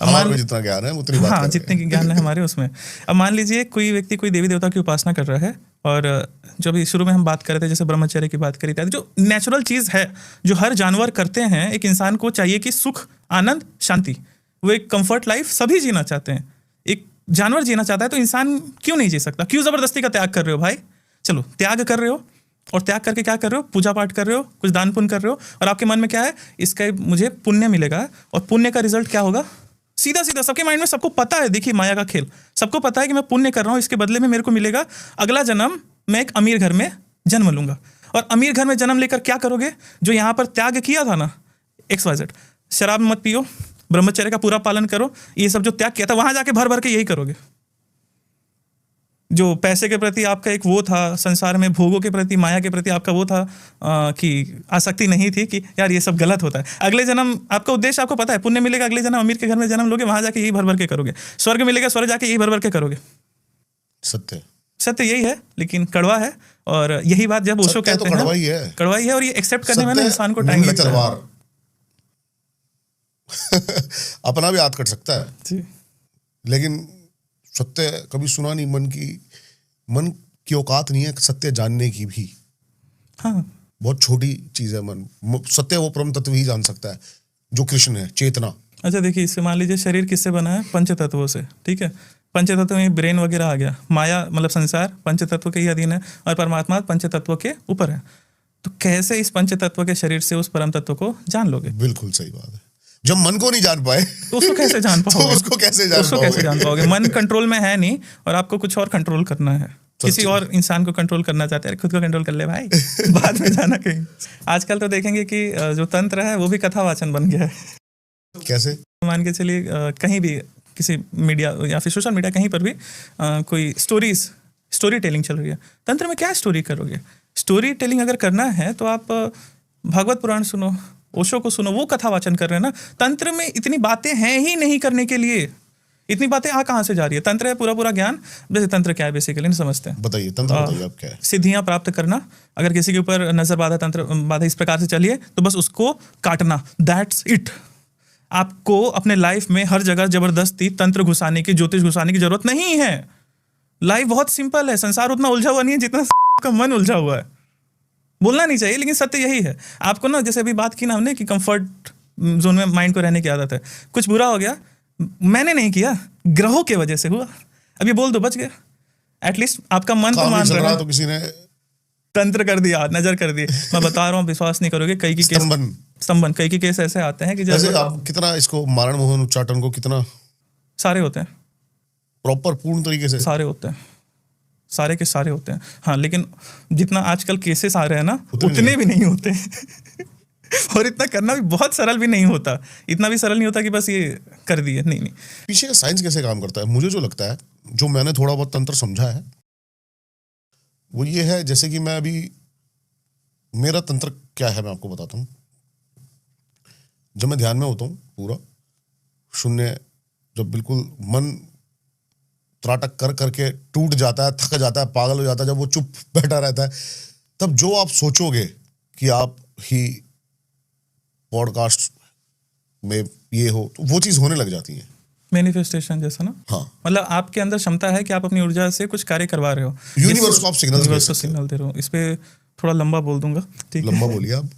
हमारे में जितना ज्ञान है उतनी बात हाँ, कर रहे जितने ज्ञान है हमारे उसमें। अब मान लीजिए कोई व्यक्ति कोई देवी देवता की उपासना कर रहा है, और जो भी शुरू में हम बात कर रहे थे, जैसे ब्रह्मचर्य की बात करी थी, जो नेचुरल चीज़ है, जो हर जानवर करते हैं, एक इंसान को चाहिए कि सुख, आनंद, शांति, वो एक कंफर्ट लाइफ सभी जीना चाहते हैं। एक जानवर जीना चाहता है, तो इंसान क्यों नहीं जी सकता? क्यों ज़बरदस्ती का त्याग कर रहे हो भाई? चलो त्याग कर रहे हो, और त्याग करके क्या कर रहे हो? पूजा पाठ कर रहे हो, कुछ दान पुण्य कर रहे हो, और आपके मन में क्या है? इसका मुझे पुण्य मिलेगा, और पुण्य का रिजल्ट क्या होगा? सीधा सीधा सबके माइंड में, सबको पता है, देखिए माया का खेल, सबको पता है कि मैं पुण्य कर रहा हूँ, इसके बदले में मेरे को मिलेगा अगला जन्म, मैं एक अमीर घर में जन्म लूंगा। और अमीर घर में जन्म लेकर क्या करोगे? जो यहाँ पर त्याग किया था ना, XYZ, शराब मत पियो, ब्रह्मचर्य का पूरा पालन करो, ये सब जो त्याग किया था, वहां जाके भर भर के यही करोगे। जो पैसे के प्रति आपका एक वो था, संसार में भोगों के प्रति, माया के प्रति आपका वो था कि आसक्ति नहीं थी कि यार ये सब गलत होता है। अगले जन्म आपका उद्देश्य आपको पता है, पुण्य मिलेगा, अगले जन्म अमीर के घर में जन्म लोगे, वहां जाके यही भर भर के करोगे। स्वर्ग मिलेगा, स्वर्ग जाके यही भर भर के करोगे। सत्य सत्य यही है, लेकिन कड़वा है। और यही बात जब ओशो कहते हैं, कड़वा ही है, कड़वा ही है, और ये एक्सेप्ट करने में ना इंसान को टाइम मुंगली लगता है। तलवार अपना भी हाथ कट सकता है जी। लेकिन सत्य कभी सुना नहीं। मन की औकात नहीं है सत्य जानने की भी। हाँ, बहुत छोटी चीज है मन। सत्य वो परम तत्व ही जान सकता है जो कृष्ण है, चेतना। अच्छा देखिए, इससे मान लीजिए शरीर किससे बना है? पंच तत्वों से, ठीक है। पंच तत्व में ब्रेन वगैरह आ गया, माया मतलब संसार पंच तत्व के ही अधीन है, और परमात्मा पंच तत्व के ऊपर है। तो कैसे इस पंच तत्व के शरीर से उस परम तत्व को जान लोगे? बिल्कुल सही बात है। जब मन को नहीं जान पाए तो उसको कैसे जान पाओगे? तो उसको कैसे जान पाओगे? मन कंट्रोल में है नहीं, और आपको कुछ और कंट्रोल करना है, किसी और इंसान को कंट्रोल करना चाहते हैं। खुद को कंट्रोल कर ले भाई, बाद में जाना कहीं। आजकल तो देखेंगे कि जो तंत्र है वो भी कथावाचन बन गया है। कैसे? मान के चलिए कहीं भी किसी मीडिया या फिर सोशल मीडिया कहीं पर भी कोई स्टोरी टेलिंग चल रही है। तंत्र में क्या स्टोरी करोगे? स्टोरी टेलिंग अगर करना है तो आप भागवत पुराण सुनो, ओशो को सुनो, वो कथावाचन कर रहे हैं ना। तंत्र में इतनी बातें हैं ही नहीं करने के लिए। इतनी बातें कहाँ से जा रही है? तंत्र है पूरा ज्ञान। जैसे तंत्र क्या है बेसिकली नहीं समझते हैं। बताइए, तंत्र बताइए आप क्या है? सिद्धियां प्राप्त करना। अगर किसी के ऊपर नजर बाधा, तंत्र बाधा इस प्रकार से चलिए तो बस उसको काटना, दैट्स इट। आपको अपने लाइफ में हर जगह जबरदस्ती तंत्र घुसाने की, ज्योतिष घुसाने की जरूरत नहीं है। लाइफ बहुत सिंपल है। संसार उतना उलझा हुआ नहीं है जितना का मन उलझा हुआ है। बोलना नहीं चाहिए, लेकिन सत्य यही है। आपको ना, जैसे अभी बात की ना हमने कि कंफर्ट जोन में माइंड को रहने की आदत है। कुछ बुरा हो गया, मैंने नहीं किया, ग्रहों के वजह से हुआ, अब ये बोल दो, बच गया। एटलीस्ट आपका मन तो मान रहा है, तो किसी ने तंत्र कर दिया, नजर कर दी। मैं बता रहा हूँ, विश्वास नहीं करोगे, कई की स्तंभन, कई की केस ऐसे आते हैं कि जैसे आप कितना इसको मारण मोहन उच्चाटन को कितना सारे होते हैं, प्रॉपर पूर्ण तरीके से सारे होते हैं, सारे के सारे होते हैं। हाँ, लेकिन जितना आजकल केसेस आ रहे हैं ना, उतने भी नहीं होते। और इतना करना भी बहुत सरल भी नहीं होता। इतना भी सरल नहीं होता कि बस ये कर दिए, नहीं। पीछे का साइंस कैसे काम करता है? मुझे जो लगता है, जो मैंने थोड़ा बहुत तंत्र समझा है, वो ये है, जैसे कि मैं अभी, मेरा तंत्र क्या है मैं आपको बताता हूँ। जब मैं ध्यान में होता हूँ, पूरा शून्य, जब बिल्कुल मन त्राटक कर करके टूट जाता है, थक जाता है, पागल हो जाता है, जब वो चुप बैठा रहता है, तब जो आप सोचोगे कि आप ही पॉडकास्ट में ये हो, तो वो चीज होने लग जाती है। मैनिफेस्टेशन जैसा ना। हाँ। मतलब आपके अंदर क्षमता है कि आप अपनी ऊर्जा से कुछ कार्य करवा रहे हो, यूनिवर्स को आप सिग्नल्स यूनिवर्स को सिग्नल दे रहे हो। इस पे थोड़ा लंबा बोल दूंगा, ठीक है? लंबा बोलिए आप।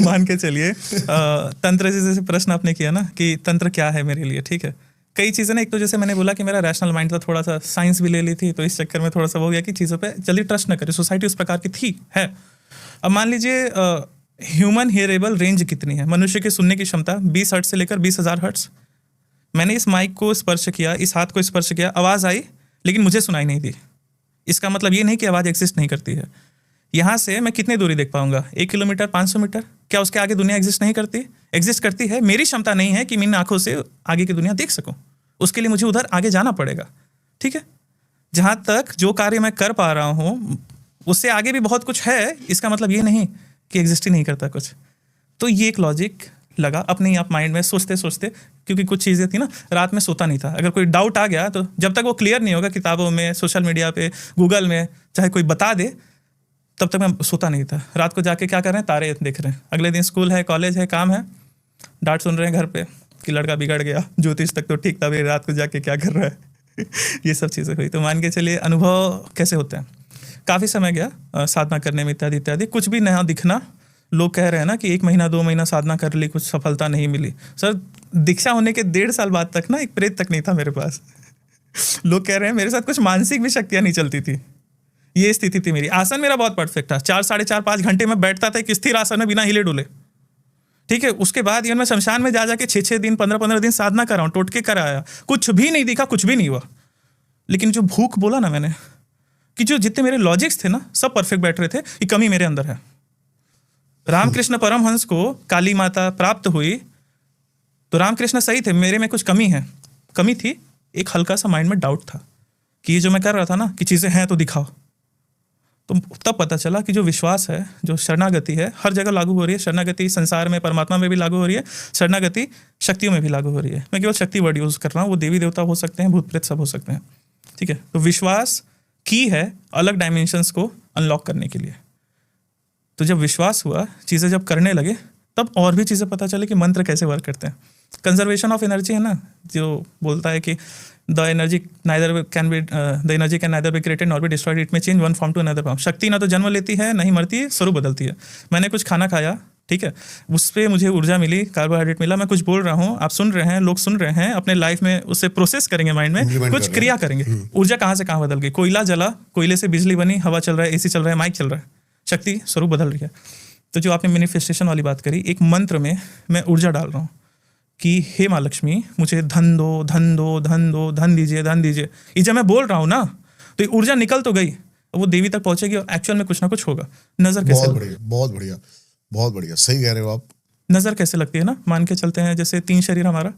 मान के चलिए तंत्र से जैसे प्रश्न आपने किया ना कि तंत्र क्या है मेरे लिए, ठीक है? कई चीज़ें ना, एक तो जैसे मैंने बोला कि मेरा रैशनल माइंड था, थोड़ा सा साइंस भी ले ली थी, तो इस चक्कर में थोड़ा सा हो गया कि चीज़ों पे जल्दी ट्रस्ट ना करें। सोसाइटी उस प्रकार की थी, है। अब मान लीजिए ह्यूमन हियरेबल रेंज कितनी है, मनुष्य के सुनने की क्षमता 20 हर्ट्ज से लेकर 20,000 हर्ट्ज। मैंने इस माइक को स्पर्श किया, इस हाथ को स्पर्श किया, आवाज़ आई, लेकिन मुझे सुनाई नहीं दी। इसका मतलब ये नहीं कि आवाज़ एग्जिस्ट नहीं करती है। यहाँ से मैं कितनी दूरी देख पाऊंगा? 1 किलोमीटर, 500 मीटर? क्या उसके आगे दुनिया एग्जिस्ट नहीं करती? एग्जिस्ट करती है। मेरी क्षमता नहीं है कि मैं इन आंखों से आगे की दुनिया देख सकूं। उसके लिए मुझे उधर आगे जाना पड़ेगा, ठीक है? जहाँ तक जो कार्य मैं कर पा रहा हूँ उससे आगे भी बहुत कुछ है। इसका मतलब ये नहीं कि एग्जिस्ट ही नहीं करता कुछ। तो ये एक लॉजिक लगा अपने ही आप माइंड में सोचते सोचते, क्योंकि कुछ चीज़ें थी ना, रात में सोता नहीं था। अगर कोई डाउट आ गया तो जब तक वो क्लियर नहीं होगा किताबों में, सोशल मीडिया पे, गूगल में, चाहे कोई बता दे, तब तक मैं सोता नहीं था। रात को जाके क्या कर रहे हैं? तारे देख रहे हैं। अगले दिन स्कूल है, कॉलेज है, काम है, डांट सुन रहे हैं घर पे कि लड़का बिगड़ गया, ज्योतिष तक तो ठीक था, भाई रात को जाके क्या कर रहा है। ये सब चीज़ें हुई। तो मान के चलिए अनुभव कैसे होते हैं। काफ़ी समय गया साधना करने में, इत्यादि इत्यादि। कुछ भी नया दिखना, लोग कह रहे हैं ना कि 1 महीना 2 महीना साधना कर ली, कुछ सफलता नहीं मिली। सर, दीक्षा होने के 1.5 साल बाद तक ना एक प्रेत तक नहीं था मेरे पास। लोग कह रहे हैं मेरे साथ कुछ मानसिक भी शक्तियाँ नहीं चलती थी। ये स्थिति थी मेरी। आसन मेरा बहुत परफेक्ट था, 4 साढ़े 4 5 घंटे में बैठता था एक स्थिर आसन में बिना हिले डुले, ठीक है? उसके बाद ये मैं शमशान में जा जाके 6-6 दिन 15-15 दिन साधना कर रहा हूँ, टोटके कराया, कुछ भी नहीं दिखा, कुछ भी नहीं हुआ। लेकिन जो भूख बोला ना मैंने, कि जो जितने मेरे लॉजिक्स थे ना, सब परफेक्ट बैठ रहे थे। ये कमी मेरे अंदर है। रामकृष्ण परमहंस को काली माता प्राप्त हुई तो रामकृष्ण सही थे, मेरे में कुछ कमी है। कमी थी, एक हल्का सा माइंड में डाउट था कि ये जो मैं कर रहा था ना कि चीज़ें हैं तो दिखाओ। तो तब पता चला कि जो विश्वास है, जो शरणागति है, हर जगह लागू हो रही है। शरणागति संसार में, परमात्मा में भी लागू हो रही है, शरणागति शक्तियों में भी लागू हो रही है। मैं केवल शक्ति वर्ड यूज़ कर रहा हूँ, वो देवी देवता हो सकते हैं, भूत प्रेत सब हो सकते हैं, ठीक है? तो विश्वास की है अलग डायमेंशंस को अनलॉक करने के लिए। तो जब विश्वास हुआ, चीज़ें जब करने लगे, तब और भी चीज़ें पता चले कि मंत्र कैसे वर्क करते हैं। कंजर्वेशन ऑफ एनर्जी है ना, जो बोलता है कि the energy can neither be created nor be destroyed, it में change one form to another form. शक्ति ना तो जन्म लेती है, नहीं मरती है, स्वरूप बदलती है। मैंने कुछ खाना खाया, ठीक है, उस पर मुझे ऊर्जा मिली, कार्बोहाइड्रेट मिला। मैं कुछ बोल रहा हूँ, आप सुन रहे हैं, लोग सुन रहे हैं, अपने लाइफ में उससे प्रोसेस करेंगे, माइंड में कुछ क्रिया करेंगे। ऊर्जा कहाँ से कहाँ बदल गई। कोयला जला, कोयले से बिजली बनी, हवा चल रहा है, AC चल रहा है, माइक चल रहा है, शक्ति स्वरूप बदल रही है। तो जो आपने मैनिफेस्टेशन वाली बात करी, एक मंत्र में मैं ऊर्जा डाल रहा हूँ कि हे माँ लक्ष्मी, मुझे धन दो, धन दो, धन दो, धन दीजिए, धन दीजिए। ये जब मैं बोल रहा हूँ ना, तो ये ऊर्जा निकल तो गई, वो देवी तक पहुंचेगी और एक्चुअल में कुछ ना कुछ होगा। नजर कैसे? बहुत बढ़िया, बहुत बढ़िया, बहुत बढ़िया, सही कह रहे हो आप। नजर कैसे लगती है ना, मान के चलते हैं जैसे 3 शरीर हमारा,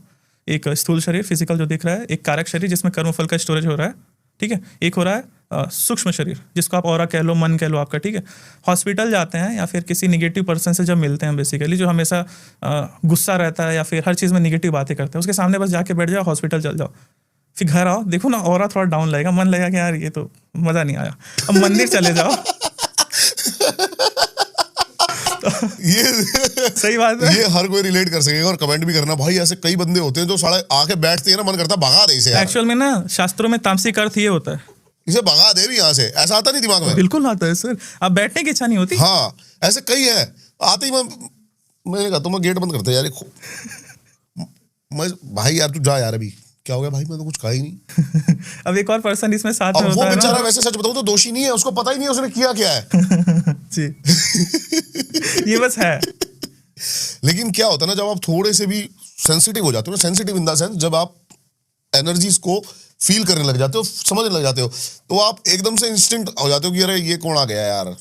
एक स्थूल शरीर फिजिकल जो दिख रहा है, एक कारक शरीर जिसमें कर्मफल का स्टोरेज हो रहा है, ठीक है, एक हो रहा है सूक्ष्म शरीर जिसको आप ऑरा कह लो, मन कह लो आपका, ठीक है। हॉस्पिटल जाते हैं या फिर किसी निगेटिव पर्सन से जब मिलते हैं, बेसिकली जो हमेशा गुस्सा रहता है या फिर हर चीज़ में निगेटिव बातें करते हैं, उसके सामने बस जाके बैठ जाओ, हॉस्पिटल चल जाओ, फिर घर आओ, देखो ना ऑरा थोड़ा डाउन लगेगा, मन लगेगा कि यार ये तो मज़ा नहीं आया। अब मंदिर चले जाओ ये सही बात है, ये हर कोई रिलेट कर सकेगा और कमेंट भी करना। भाई ऐसे कई बंदे होते हैं जो साले आके बैठते हैं ना, मन करता भगा दे इसे। एक्चुअल में ना शास्त्रों में तामसिक अर्थ ये होता है, इसे भगा दे भी यहाँ से, ऐसा आता नहीं दिमाग में। बिल्कुल आता है सर, आप बैठने की इच्छा नहीं होती। हाँ, ऐसे कई है, आते ही मैंने कहा तो मैं गेट बंद करता यार, मैं भाई यार तू जा यार, अभी क्या हो गया भाई, मैं तो कुछ कहा ही नहीं। अब एक और पर्सन इसमें साथ में अब होता वो है बेचारा ना, वैसे सच बताऊं तो दोषी नहीं है, उसको पता ही नहीं है उसने किया क्या है। जी ये बस है। लेकिन क्या होता है ना, जब आप थोड़े से भी सेंसिटिव हो जाते हो ना, सेंसिटिव इन द सेंस जब आप एनर्जीज को फील करने लग जाते हो, समझने लग जाते हो, तो आप एकदम से इंस्टिंक्ट हो जाते हो कि अरे ये कौन आ गया यार,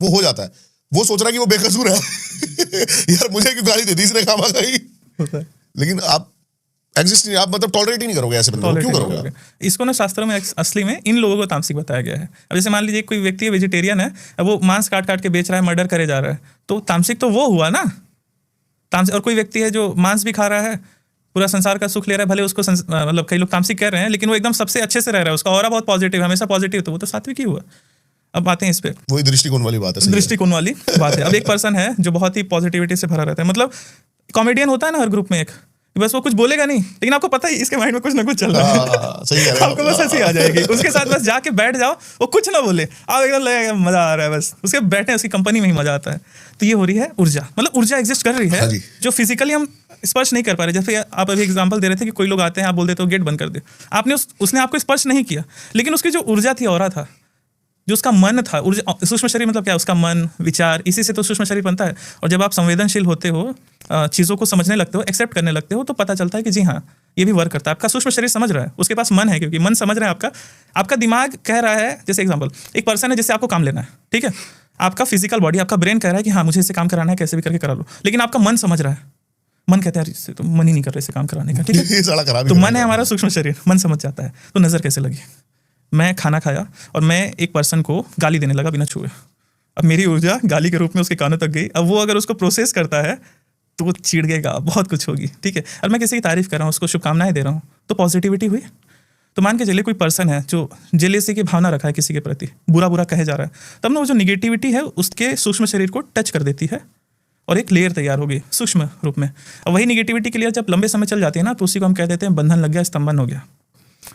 वो हो जाता है। वो सोच रहा है कि वो बेकसूर है यार मुझे क्यों गाली दे दी इसने, खामा खाई। लेकिन आप एग्जिस्ट नहीं, आप मतलब टॉलरेट ही नहीं करोगे ऐसे बंदे को, क्यों करोगे? इसको ना शास्त्रों में असली में इन लोगों को तामसिक बताया गया है। अब जैसे मान लीजिए कोई व्यक्ति है वेजिटेरियन है, वो मांस काट काट के बेच रहा है, मर्डर करे जा रहा है, तो तामसिक तो वो हुआ ना तामसिक। और कोई व्यक्ति है जो मांस भी खा रहा है, पूरा संसार का सुख ले रहा है, भले उसको मतलब कई लोग तामसिक कह रहे हैं, लेकिन वो एकदम सबसे अच्छे से रह रहा है, उसका ऑरा बहुत पॉजिटिव, हमेशा पॉजिटिव, तो वो तो सात्विक ही हुआ। अब आते हैं इस पे, वही दृष्टिकोण वाली बात है, दृष्टिकोण वाली बात है। अब एक पर्सन है जो बहुत ही पॉजिटिविटी से भरा रहता है, मतलब कॉमेडियन होता है ना हर ग्रुप में एक, बस वो कुछ बोलेगा नहीं लेकिन आपको पता ही इसके माइंड में कुछ ना कुछ चल रहा है। सही कह रहे हो। आपको बस हंसी आ जाएगी, उसके साथ बस जाके बैठ जाओ, वो कुछ ना बोले, आप एकदम लगेगा मजा आ रहा है, बस उसके बैठे उसकी कंपनी में ही मजा आता है। तो ये हो रही है ऊर्जा, मतलब ऊर्जा एग्जिस्ट कर रही हाँ है जी। जो फिजिकली हम स्पर्श नहीं कर पा रहे। जैसे आप अभी एग्जांपल दे रहे थे कि कोई लोग आते हैं, आप बोल देते हो गेट बंद कर दे, आपने उसने आपको स्पर्श नहीं किया, लेकिन उसकी जो ऊर्जा थी, ऑरा था, जो उसका मन था, ऊर्जा, सूक्ष्म शरीर मतलब क्या, उसका मन, विचार, इसी से तो सूक्ष्म शरीर बनता है। और जब आप संवेदनशील होते हो, चीज़ों को समझने लगते हो, एक्सेप्ट करने लगते हो, तो पता चलता है कि जी हाँ ये भी वर्क करता है। आपका सूक्ष्म शरीर समझ रहा है, उसके पास मन है, क्योंकि मन समझ रहा है आपका दिमाग कह रहा है। जैसे एग्जाम्पल, एक पर्सन है जिससे आपको काम लेना है, ठीक है, आपका फिजिकल बॉडी, आपका ब्रेन कह रहा है कि हाँ मुझे इससे काम कराना है, कैसे भी करके करा लो, लेकिन आपका मन समझ रहा है, मन कहता है इससे तो मन ही नहीं कर रहा इससे काम कराने का, ठीक है। ये साला खराब ही तो कर मन है रहा हमारा सूक्ष्म शरीर, मन समझ जाता है। तो नज़र कैसे लगी, मैं खाना खाया और मैं एक पर्सन को गाली देने लगा बिना छुए, अब मेरी ऊर्जा गाली के रूप में उसके कानों तक गई। अब वो अगर उसको प्रोसेस करता है तो वो चिढ़ेगा, बहुत कुछ होगी, ठीक है। और मैं किसी की तारीफ कर रहा हूँ, उसको शुभकामनाएं दे रहा हूँ, तो पॉजिटिविटी हुई। तो मान के चलिए कोई पर्सन है जो जेलेसी की भावना रखा है किसी के प्रति, बुरा बुरा कहे जा रहा है, तब ना वो जो निगेटिविटी है उसके सूक्ष्म शरीर को टच कर देती है और एक लेयर तैयार होगी सूक्ष्म रूप में। अब वही निगेटिविटी के लिए जब लंबे समय चल जाती है ना, तो उसी को हम कह देते हैं बंधन लग गया, स्तंभन हो गया।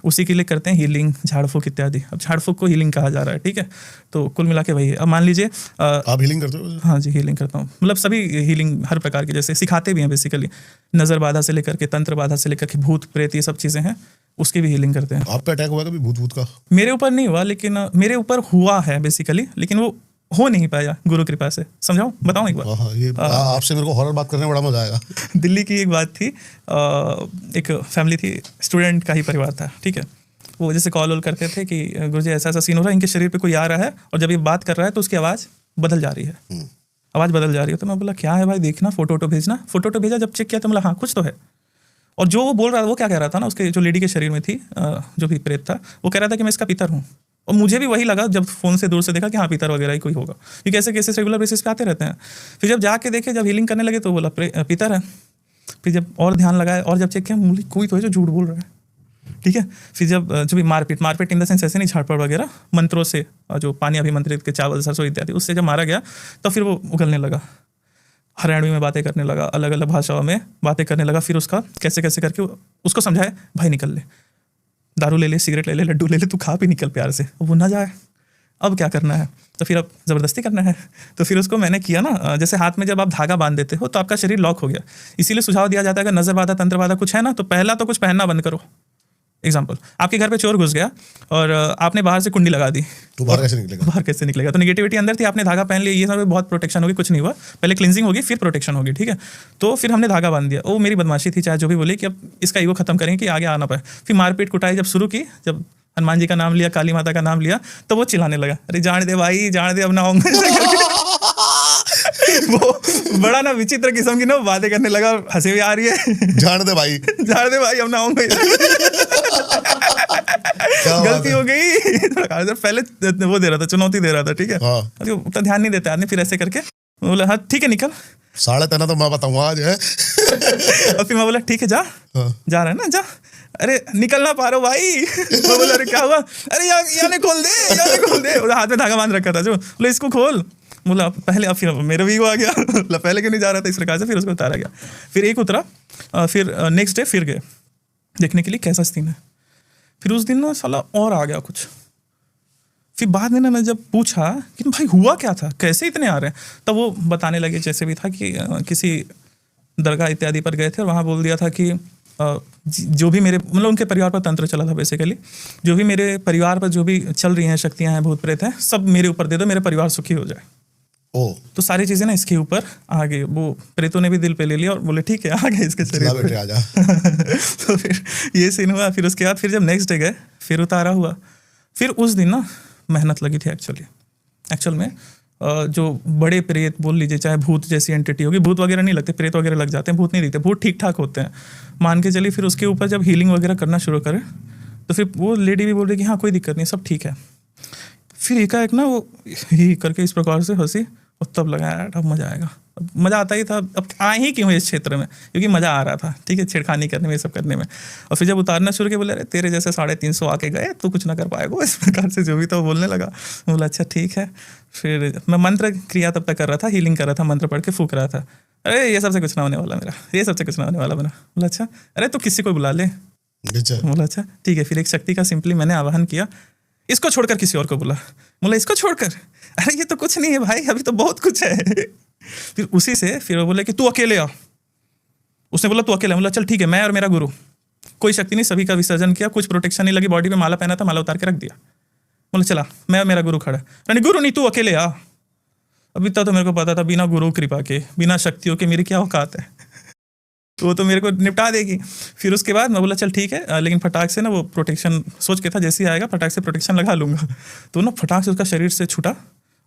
उसी के लिए करते हैं हीलिंग, झाड़ फूक इत्यादि। अब झाड़ फूक को हीलिंग कहा जा रहा है, ठीक है। तो कुल मिला के वही है। अब मान लीजिए आप हीलिंग करते हो? हाँ जी, हीलिंग करता हूँ, मतलब सभी हीलिंग हर प्रकार की, जैसे सिखाते भी हैं बेसिकली, नज़र बाधा से लेकर के तंत्र बाधा से लेकर के भूत प्रेत, ये सब चीज़ें हैं, उसकी भी हीलिंग करते हैं। आप पे अटैक हुआ कभी भूत का? मेरे ऊपर नहीं हुआ, लेकिन मेरे ऊपर हुआ है बेसिकली, लेकिन वो हो नहीं पाया गुरु कृपा से। समझाऊं, बताऊं एक बार? हाँ, ये आपसे मेरे को हॉरर बात करने में बड़ा मजा आएगा। दिल्ली की एक बात थी, एक फैमिली थी, स्टूडेंट का ही परिवार था, ठीक है। वो जैसे कॉल करते थे कि गुरुजी ऐसा ऐसा सीन हो रहा है, इनके शरीर पे कोई आ रहा है और जब ये बात कर रहा है तो उसकी आवाज़ बदल जा रही है, आवाज़ बदल जा रही है। तो मैं बोला क्या है भाई, देखना, फोटो भेजना। फोटो भेजा, जब चेक किया तो बोला हाँ कुछ तो है। और जो वो बोल रहा था वो क्या कह रहा था ना, उसके जो लेडी के शरीर में थी, जो भी प्रेत था, वो कह रहा था कि मैं इसका पितर हूँ। और मुझे भी वही लगा जब फोन से दूर से देखा कि हाँ पितर वगैरह ही कोई होगा, क्योंकि ऐसे केसेस रेगुलर बेसिस पे आते रहते हैं। फिर जब जाके देखे, जब हीलिंग करने लगे तो बोला पितर है। फिर जब और ध्यान लगाया और जब चेक किया, बोली कोई तो है जो झूठ बोल रहा है, ठीक है। फिर जब भी मारपीट इन द सेंस ऐसे नहीं, झाड़पड़ वगैरह, मंत्रों से, जो पानी अभिमंत्रित के चावल सरसों इत्यादि, उससे जब मारा गया तो फिर वो उगलने लगा, हरियाणवी में बातें करने लगा, अलग अलग भाषाओं में बातें करने लगा। फिर उसका कैसे कैसे करके उसको समझाए, भाई निकल ले, दारू ले ले, सिगरेट ले ले, लड्डू ले ले, तू खा पी निकल प्यार से। वो ना जाए, अब क्या करना है, तो फिर अब ज़बरदस्ती करना है। तो फिर उसको मैंने किया ना, जैसे हाथ में जब आप धागा बांध देते हो तो आपका शरीर लॉक हो गया। इसीलिए सुझाव दिया जाता है अगर नज़र बाधा, तंत्र बाधा कुछ है ना, तो पहला तो कुछ पहनना बंद करो। एग्जाम्पल, आपके घर पे चोर घुस गया और आपने बाहर से कुंडी लगा दी, तो बाहर कैसे निकलेगा? बाहर कैसे निकलेगा? तो निगेटिविटी अंदर थी, आपने धागा पहन लिया, ये सब बहुत प्रोटेक्शन होगी, कुछ नहीं हुआ, पहले क्लिनजिंग होगी फिर प्रोटेक्शन होगी, ठीक है। तो फिर हमने धागा बांध दिया। वो मेरी बदमाशी थी, चाहे जो भी बोली, कि अब इसका ईगो खत्म करेंगे कि आगे आना पाए। फिर मारपीट कुटाई जब शुरू की, जब हनुमान जी का नाम लिया, काली माता का नाम लिया, तो वो चिल्लाने लगा, अरे जान दे भाई, जान दे, अब ना आऊंगा। वो बड़ा ना विचित्र किस्म की ना बातें करने लगा, हंसी भी आ रही है, जान दे भाई, जान दे भाई, अब ना आऊंगा। गलती हो गई। पहले वो दे रहा था, चुनौती दे रहा था, ठीक है। उतना ध्यान नहीं देता आदमी। फिर ऐसे करके बोला हाँ ठीक है निकल, 3:30 तो मैं बताऊंगा आज है। और फिर मैं बोला ठीक है जा, जा रहा है ना, जा। अरे निकल ना पा रहा भाई। मैं बोला अरे क्या हुआ? अरे याने खोल दे, याने खोल दे। हाथ में धागा बांध रखा था जो, बोला इसको खोल। बोला पहले, अब फिर मेरे भी वो आ गया, पहले क्यों नहीं जा रहा था, इस प्रकार से फिर उसको उतारा गया। फिर एक उतरा, फिर नेक्स्ट डे फिर गए देखने के लिए कैसा सीन है। फिर उस दिन ना साला और आ गया कुछ। फिर बाद में ना मैं जब पूछा कि भाई हुआ क्या था, कैसे इतने आ रहे हैं, तब वो बताने लगे जैसे भी था कि किसी दरगाह इत्यादि पर गए थे और वहाँ बोल दिया था कि जो भी मेरे, मतलब उनके परिवार पर तंत्र चला था बेसिकली, जो भी मेरे परिवार पर जो भी चल रही हैं शक्तियाँ हैं, भूत प्रेत हैं, सब मेरे ऊपर दे दो, मेरे परिवार सुखी हो जाए। तो सारी चीजें ना इसके ऊपर आ गई। वो प्रेतों ने भी दिल पे ले लिया और बोले ठीक है आ गए इसके शरीर पे। आजा। तो फिर ये सीन हुआ। फिर उसके बाद फिर जब नेक्स्ट डे गए फिर उतारा हुआ। फिर उस दिन ना मेहनत लगी थी एक्चुअल में। जो बड़े प्रेत बोल लीजिए, चाहे भूत जैसी एंटिटी होगी, भूत वगैरह नहीं लगते, प्रेत वगैरह लग जाते हैं, भूत नहीं दिखते, भूत ठीक ठाक होते हैं मान के चलिए। फिर उसके ऊपर जब हीलिंग वगैरह करना शुरू करें तो फिर वो लेडी भी बोल रही कि हाँ कोई दिक्कत नहीं, सब ठीक है। फिर एकाएक ना वो ही करके इस प्रकार से हंसी, और तब लगा यार अब मज़ा आएगा। अब मज़ा आता ही था, अब आए ही क्यों इस क्षेत्र में, क्योंकि मज़ा आ रहा था, ठीक है, छेड़खानी करने में, ये सब करने में। और फिर जब उतारना शुरू किया बोले अरे तेरे जैसे 350 आके गए, तू कुछ ना कर पाएगा, इस प्रकार से जो भी था बोलने लगा। बोला अच्छा ठीक है। फिर मैं मंत्र क्रिया तब तक कर रहा था, हीलिंग कर रहा था, मंत्र पढ़ के फूक रहा था। अरे ये सबसे कुछ ना होने वाला मेरा, ये सबसे कुछ ना होने वाला मेरा। बोला अच्छा, अरे तो किसी को बुला ले। अच्छा, बोला अच्छा ठीक है। फिर एक शक्ति का सिंपली मैंने आवाहन किया, इसको छोड़कर किसी और को बुला। बोला इसको छोड़कर? अरे ये तो कुछ नहीं है भाई, अभी तो बहुत कुछ है। फिर उसी से फिर वो बोले कि तू अकेले आ। उसने बोला तू अकेले। बोला चल ठीक है, मैं और मेरा गुरु, कोई शक्ति नहीं, सभी का विसर्जन किया, कुछ प्रोटेक्शन नहीं लगी, बॉडी में माला पहना था, माला उतार के रख दिया। बोला चला, मैं और मेरा गुरु खड़ा। यानी गुरु नहीं, तू अकेले आ। अभी तक तो मेरे को पता था बिना गुरु कृपा के, बिना शक्तियों के मेरी क्या औकात है, वो तो मेरे को निपटा देगी। फिर उसके बाद मैं बोला चल ठीक है, लेकिन फटाक से ना वो प्रोटेक्शन सोच के था जैसे ही आएगा फटाक से प्रोटेक्शन लगा लूंगा। तो ना फटाक से उसका शरीर से छूटा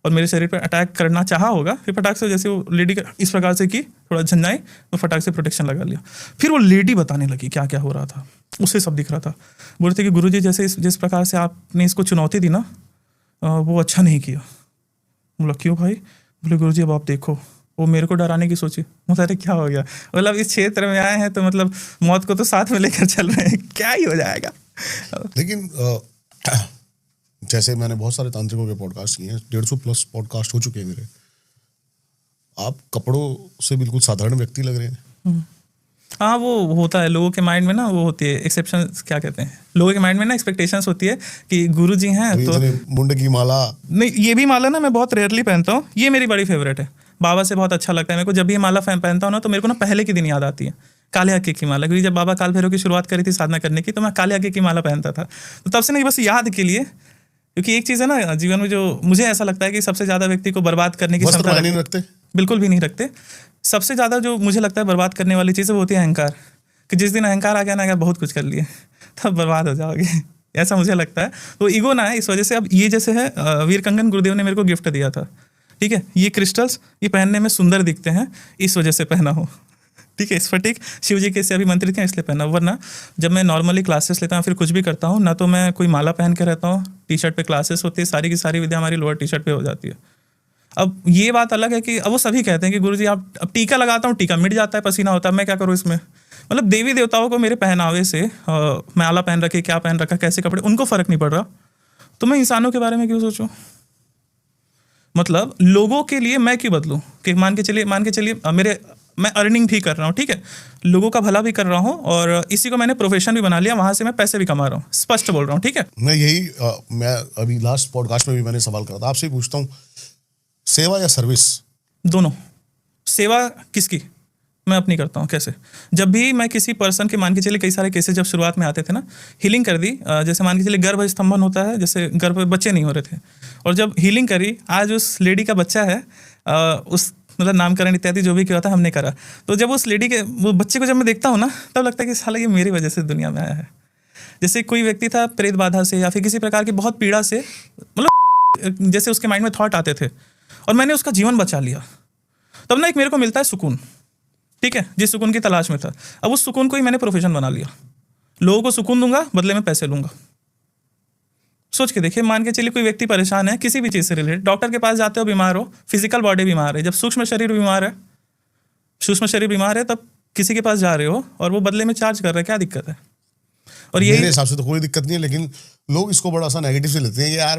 और मेरे शरीर पर अटैक करना चाहा होगा। फिर फटाक से जैसे वो लेडी इस प्रकार से की, थोड़ा झंझाई, तो फटाक से प्रोटेक्शन लगा लिया। फिर वो लेडी बताने लगी क्या क्या हो रहा था, उसे सब दिख रहा था। बोल रहे थे कि गुरुजी जैसे जिस प्रकार से आपने इसको चुनौती दी ना, वो अच्छा नहीं किया। बोला क्यों भाई? बोले गुरुजी अब आप देखो, वो मेरे को डराने की सोची। मतलब अरे क्या हो गया? मतलब इस क्षेत्र में आए हैं तो मतलब मौत को तो साथ में लेकर चल रहे हैं, क्या ही हो जाएगा। लेकिन जैसे मैंने बहुत सारे तांत्रिकों के पॉडकास्ट किए हैं, 150+ पॉडकास्ट हो चुके हैं मेरे, आप कपड़ों से बिल्कुल साधारण व्यक्ति लग रहे हैं। हाँ वो होता है लोगों के माइंड में ना, वो होती है एक्सेप्शन, क्या कहते हैं, लोगों के माइंड में ना एक्सपेक्टेशंस होती है कि गुरुजी हैं तो मुंड की माला। नहीं, ये भी माला ना मैं बहुत रेयरली पहनता हूँ, ये मेरी बड़ी फेवरेट है। बाबा से बहुत अच्छा लगता है मेरे को, जब भी ये माला पहनता हूँ ना तो मेरे को ना पहले के दिन याद आती है काले हक्के की माला, क्योंकि जब बाबा काल भैरव की शुरुआत करी थी साधना करने की तो मैं काले हक्के की माला पहनता था। तो तब से नहीं, बस याद के लिए, क्योंकि एक चीज़ है ना जीवन में जो मुझे ऐसा लगता है कि सबसे ज़्यादा व्यक्ति को बर्बाद करने की क्षमता नहीं रखते, बिल्कुल भी नहीं रखते। सबसे ज़्यादा जो मुझे लगता है बर्बाद करने वाली चीज़ है वो होती है अहंकार, कि जिस दिन अहंकार आ गया ना, अगर बहुत कुछ कर लिए तब बर्बाद हो जाओगे, ऐसा मुझे लगता है। तो ईगो ना है, इस वजह से। अब ये जैसे है वीर कंगन गुरुदेव ने मेरे को गिफ्ट दिया था, ठीक है, ये क्रिस्टल्स ये पहनने में सुंदर दिखते हैं, इस वजह से पहना हो, ठीक है। स्फटिक शिव जी के से अभिमंत्रित हैं इसलिए पहना, वरना जब मैं नॉर्मली क्लासेस लेता हूँ फिर कुछ भी करता हूँ ना, तो मैं कोई माला पहन के रहता हूँ, टी शर्ट पे क्लासेस होती है, सारी की सारी विद्या हमारी लोअर टी शर्ट पे हो जाती है। अब ये बात अलग है कि अब वो सभी कहते हैं कि गुरुजी आप, अब टीका लगाता हूँ, टीका मिट जाता है, पसीना होता है, मैं क्या करूँ इसमें। मतलब देवी देवताओं को मेरे पहनावे से, माला पहन रखे, क्या पहन रखा, कैसे कपड़े, उनको फर्क नहीं पड़ रहा, तो मैं इंसानों के बारे में क्यों सोचूं? मतलब लोगों के लिए मैं क्यों बदलूं? कि मान के चलिए मैं अर्निंग भी कर रहा हूँ, ठीक है, लोगों का भला भी कर रहा हूँ, और इसी को मैंने प्रोफेशन भी बना लिया, वहां से मैं पैसे भी कमा रहा हूँ, स्पष्ट बोल रहा हूँ, ठीक है। मैं अभी लास्ट पॉडकास्ट में भी मैंने सवाल करा था, आपसे पूछता हूँ, सेवा या सर्विस? दोनों। सेवा किसकी? मैं अपनी करता हूँ। कैसे? जब भी मैं किसी पर्सन के, मान के चलिए कई सारे केसेस जब शुरुआत में आते थे ना, हीलिंग कर दी, जैसे मान के चलिए गर्भ स्तंभन होता है, जैसे गर्भ में बच्चे नहीं हो रहे थे, और जब हीलिंग करी, आज उस लेडी का बच्चा है, उस मतलब नामकरण इत्यादि जो भी किया था हमने करा, तो जब उस लेडी के वो बच्चे को जब मैं देखता हूँ ना, तब लगता है कि साला ये मेरी वजह से दुनिया में आया है। जैसे कोई व्यक्ति था प्रेत बाधा से या फिर किसी प्रकार की बहुत पीड़ा से, मतलब जैसे उसके माइंड में थॉट आते थे, और मैंने उसका जीवन बचा लिया, तब ना एक मेरे को मिलता है सुकून, ठीक है, जिस सुकून की तलाश में था। अब उस सुकून को ही मैंने प्रोफेशन बना लिया, लोगों को सुकून दूंगा, बदले में पैसे लूंगा। सोच के देखिए, मान के चलिए कोई व्यक्ति परेशान है किसी भी चीज़ से रिलेटेड, डॉक्टर के पास जाते हो, बीमार हो, फिजिकल बॉडी बीमार है, जब सूक्ष्म शरीर बीमार है, तब किसी के पास जा रहे हो और वो बदले में चार्ज कर रहे हैं, क्या दिक्कत है? और ये मेरे हिसाब से तो कोई दिक्कत नहीं है, लेकिन लोग इसको बड़ा सा नेगेटिव से लेते हैं कि यार